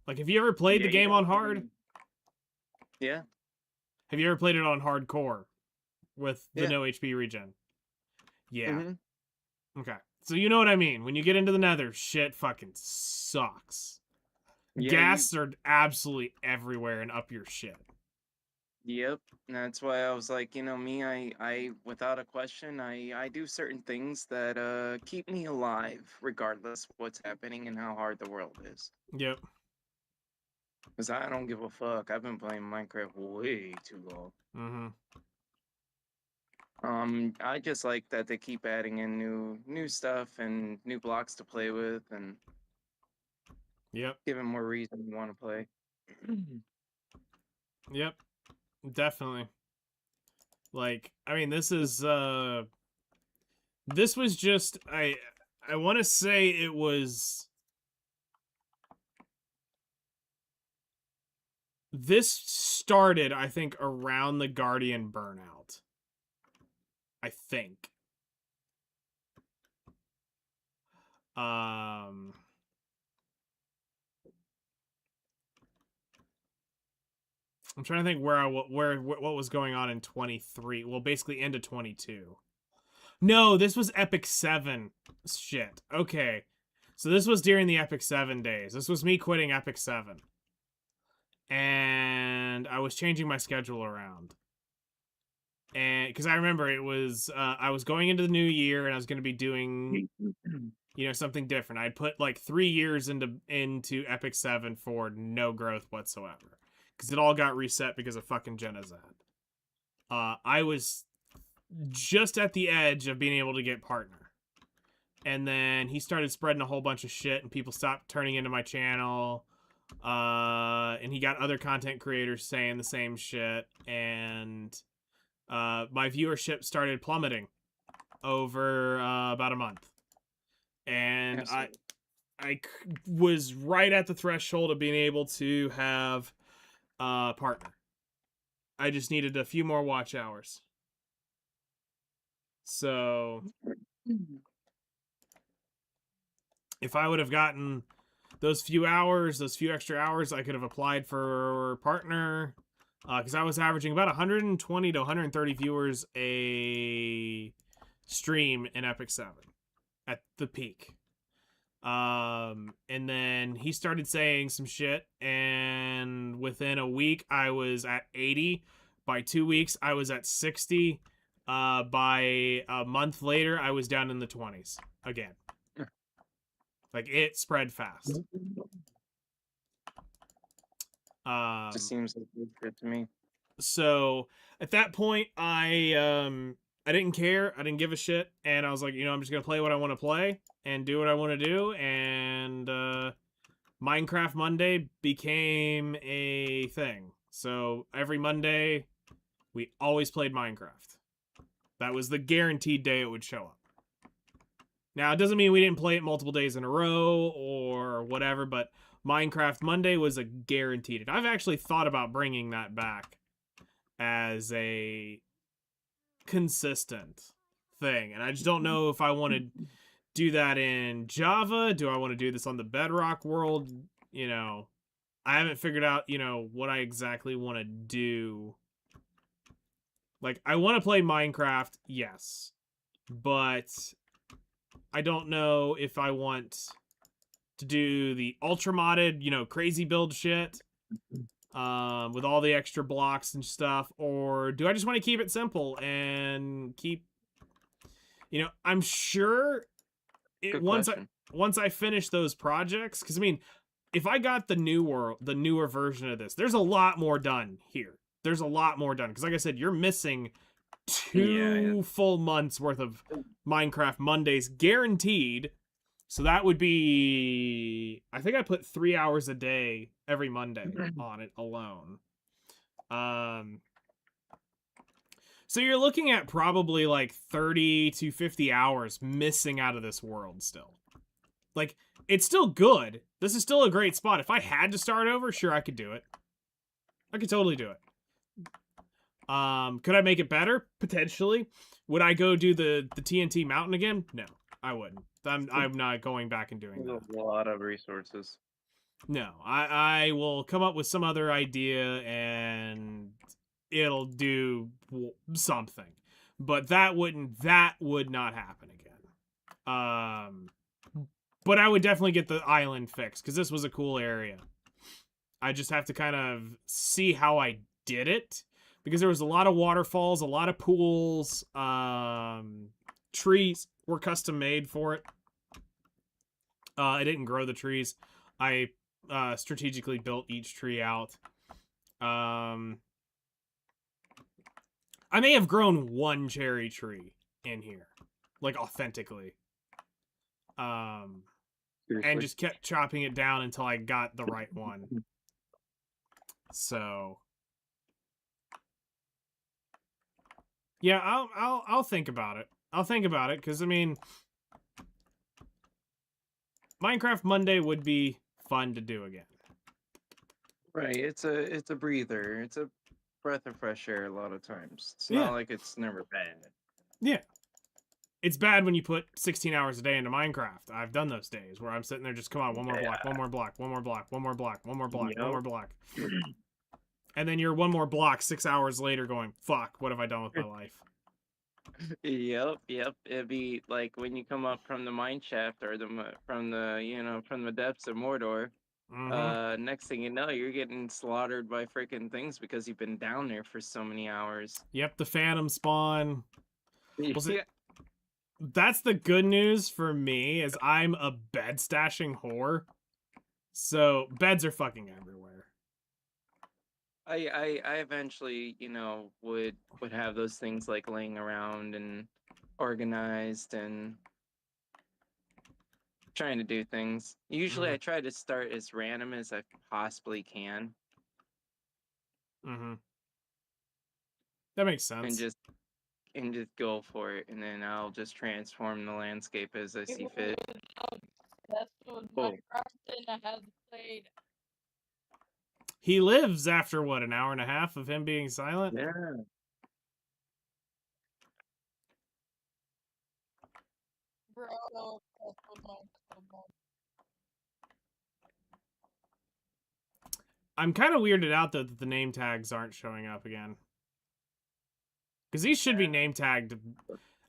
Like, have you ever played the Yeah, game on hard? Yeah. Have you ever played it on hardcore with the Yeah. no HP regen? Yeah. Mhm. Okay. So you know what I mean. When you get into the nether, shit fucking sucks. Yeah, Ghasts are absolutely everywhere and up your shit. Yep. And that's why I was like, me, I without a question, I do certain things that keep me alive regardless of what's happening and how hard the world is. Yep. Because I don't give a fuck. I've been playing Minecraft way too long. Mm-hmm. I just like that they keep adding in new stuff and new blocks to play with and Yep. giving more reason to want to play. Yep. Definitely. Like, I mean, this was just, I want to say it was, this started, I think, around the Guardian burnout. I think. I'm trying to think what was going on in 23. Well, basically into 22. No, this was Epic 7 shit. Okay. So this was during the Epic 7 days. This was me quitting Epic 7. And I was changing my schedule around. And because I remember it was I was going into the new year and I was going to be doing something different. I'd put like 3 years into Epic 7 for no growth whatsoever. Because it all got reset because of fucking Genozad. I was just at the edge of being able to get partner. And then he started spreading a whole bunch of shit and people stopped turning into my channel. And he got other content creators saying the same shit. And my viewership started plummeting over about a month. And I was right at the threshold of being able to have partner. I just needed a few more watch hours. So if I would have gotten those few extra hours, I could have applied for partner. Because I was averaging about 120 to 130 viewers a stream in Epic 7 at the peak. And then he started saying some shit, and within a week I was at 80. By 2 weeks I was at 60. By a month later I was down in the 20s again. Like, it spread fast. Just seems like good to me. So at that point I didn't care. I didn't give a shit, and I was like, I'm just gonna play what I want to play and do what I want to do. And Minecraft Monday became a thing. So every Monday we always played Minecraft. That was the guaranteed day it would show up. Now, it doesn't mean we didn't play it multiple days in a row or whatever, but Minecraft Monday was a guaranteed. And I've actually thought about bringing that back as a consistent thing. And I just don't know if I want to do that in Java. Do I want to do this on the Bedrock world? You know, I haven't figured out, you know, what I exactly want to do. Like, I want to play Minecraft, yes. But I don't know if I want to do the ultra modded, you know, crazy build shit with all the extra blocks and stuff, or do I just want to keep it simple and keep, you know, I'm sure Good once question. I finish those projects, because I mean, if I got the newer version of this, there's a lot more done here. There's a lot more done because, like I said, you're missing two full months worth of Minecraft Mondays guaranteed. So that would be, I think I put 3 hours a day every Monday on it alone. So you're looking at probably like 30 to 50 hours missing out of this world still. Like, it's still good. This is still a great spot. If I had to start over, sure, I could do it. I could totally do it. Could I make it better? Potentially. Would I go do the TNT mountain again? No, I wouldn't. I'm not going back and doing that. There's a lot of resources. No, I will come up with some other idea and it'll do something. But that would not happen again. But I would definitely get the island fixed because this was a cool area. I just have to kind of see how I did it because there was a lot of waterfalls, a lot of pools, trees were custom made for it. I didn't grow the trees. I strategically built each tree out. I may have grown one cherry tree in here, like authentically. And Seriously. just kept chopping it down until I got the right one. So yeah, I'll think about it. I'll think about it because I mean, Minecraft Monday would be fun to do again. Right, it's a breather. It's a breath of fresh air a lot of times. It's Yeah. not like it's never bad. Yeah. It's bad when you put 16 hours a day into Minecraft. I've done those days where I'm sitting there just, come on, one more block, one more block, one more block, one more block, one more block, one more block. And then you're one more block 6 hours later going, fuck, what have I done with my life? Yep. It'd be like when you come up from the mine shaft or from the depths of Mordor. Mm-hmm. Next thing you know, you're getting slaughtered by freaking things because you've been down there for so many hours. Yep, the phantom spawn. Yeah. See, that's the good news for me is I'm a bed stashing whore. So beds are fucking everywhere. I eventually, would have those things like laying around and organized and trying to do things. Usually I try to start as random as I possibly can. Mm-hmm. That makes sense. And just go for it, and then I'll just transform the landscape as I see fit. That's what Minecraft and I have played. He lives after, what, an hour and a half of him being silent? Yeah. Bro, that's what Minecraft. I'm kind of weirded out, though, that the name tags aren't showing up again. Because these should be name tagged.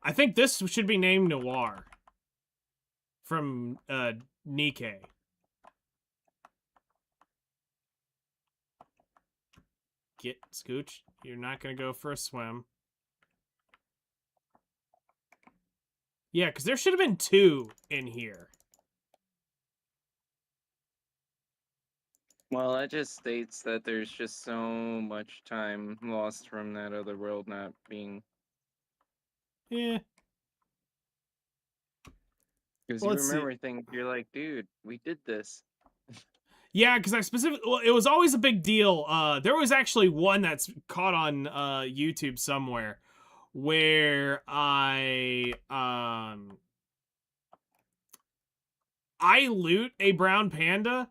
I think this should be named Noir. From, Nikkei. Get, Scooch, you're not going to go for a swim. Yeah, because there should have been 2 in here. Well, that just states that there's just so much time lost from that other world not being. Yeah. Because Well, you let's see. remember things, you're like, dude, we did this. Yeah, because well, it was always a big deal. There was actually one that's caught on YouTube somewhere where I loot a brown panda,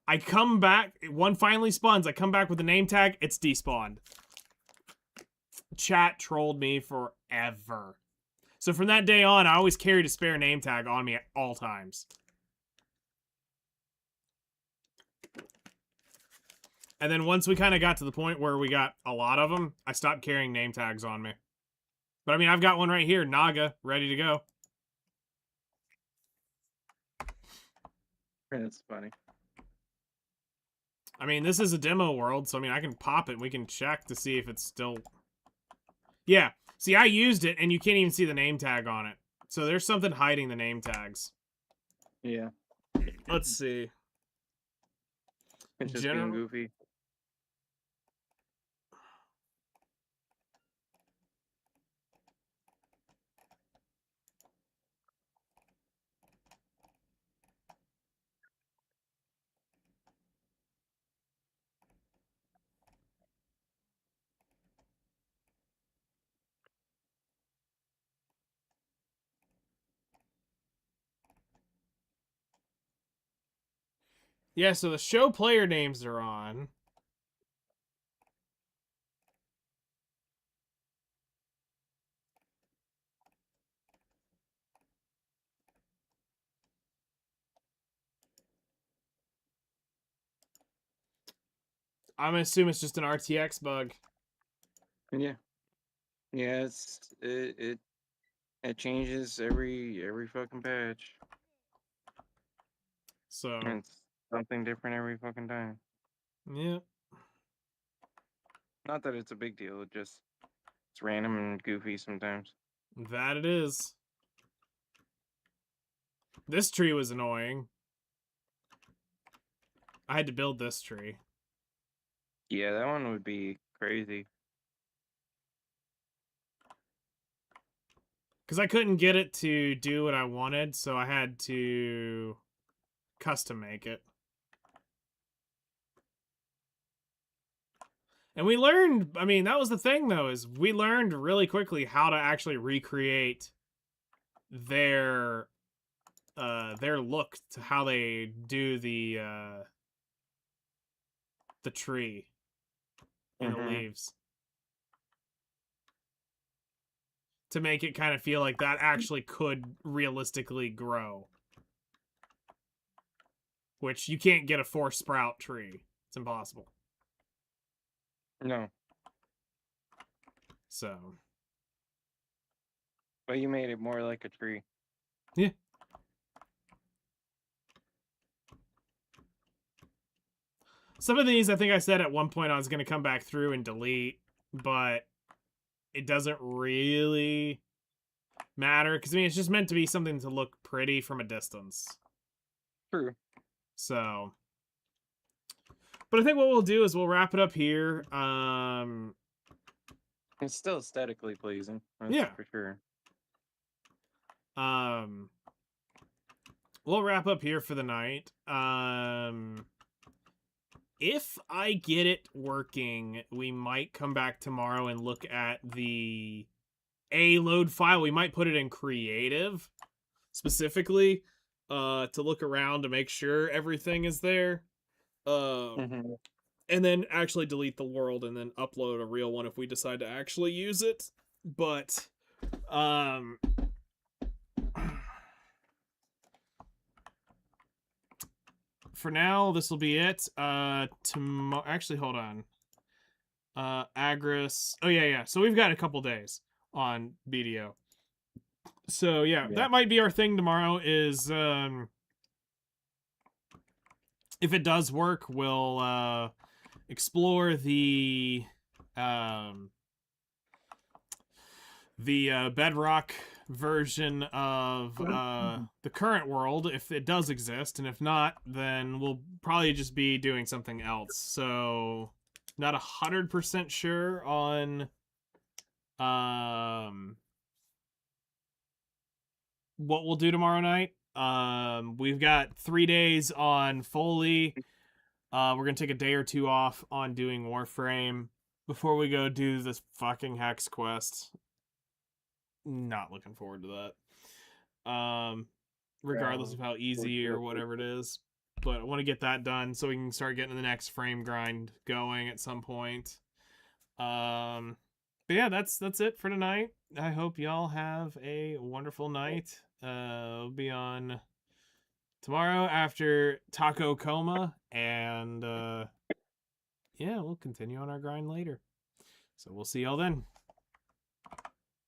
I come back, one finally spawns, I come back with the name tag, it's despawned. Chat trolled me forever. So from that day on, I always carried a spare name tag on me at all times. And then once we kind of got to the point where we got a lot of them, I stopped carrying name tags on me. But I mean, I've got one right here, Naga, ready to go. That's funny. I mean, this is a demo world, so I mean, I can pop it. We can check to see if it's still... Yeah. See, I used it, and you can't even see the name tag on it. So there's something hiding the name tags. Yeah. Let's see. It's just being General... goofy. Yeah, so the show player names are on. I'm gonna assume it's just an RTX bug. Yeah. Yeah, it changes every fucking patch. So, And it's something different every fucking time. yeah. Not that it's a big deal, it's random and goofy sometimes. That it is. This tree was annoying. I had to build this tree. Yeah, that one would be crazy. Because I couldn't get it to do what I wanted, so I had to custom make it. And we learned, I mean, that was the thing, though, is we learned really quickly how to actually recreate their look to how they do the tree and the leaves. To make it kind of feel like that actually could realistically grow. Which you can't get a 4-sprout tree. It's impossible. No. So. But you made it more like a tree. Yeah. Some of these, I think I said at one point I was going to come back through and delete, but it doesn't really matter, because I mean, it's just meant to be something to look pretty from a distance. True. So, but I think what we'll do is we'll wrap it up here. It's still aesthetically pleasing. That's Yeah. for sure. We'll wrap up here for the night. If I get it working, we might come back tomorrow and look at the load file. We might put it in creative specifically to look around to make sure everything is there. And then actually delete the world and then upload a real one if we decide to actually use it. But for now, this will be it. Tomorrow, actually, hold on. Agris. Oh yeah. So we've got a couple days on BDO. So yeah, that might be our thing tomorrow. Is if it does work, we'll explore the Bedrock version of the current world, if it does exist, and if not, then we'll probably just be doing something else. So not 100% sure on what we'll do tomorrow night. We've got 3 days on Foley. We're gonna take a day or two off on doing Warframe before we go do this fucking Hex quest. Not looking forward to that. Regardless of how easy or whatever it is. but I want to get that done so we can start getting the next frame grind going at some point. But yeah, that's it for tonight. I hope y'all have a wonderful night. We'll be on tomorrow after Taco Coma, and yeah, we'll continue on our grind later. So we'll see y'all then.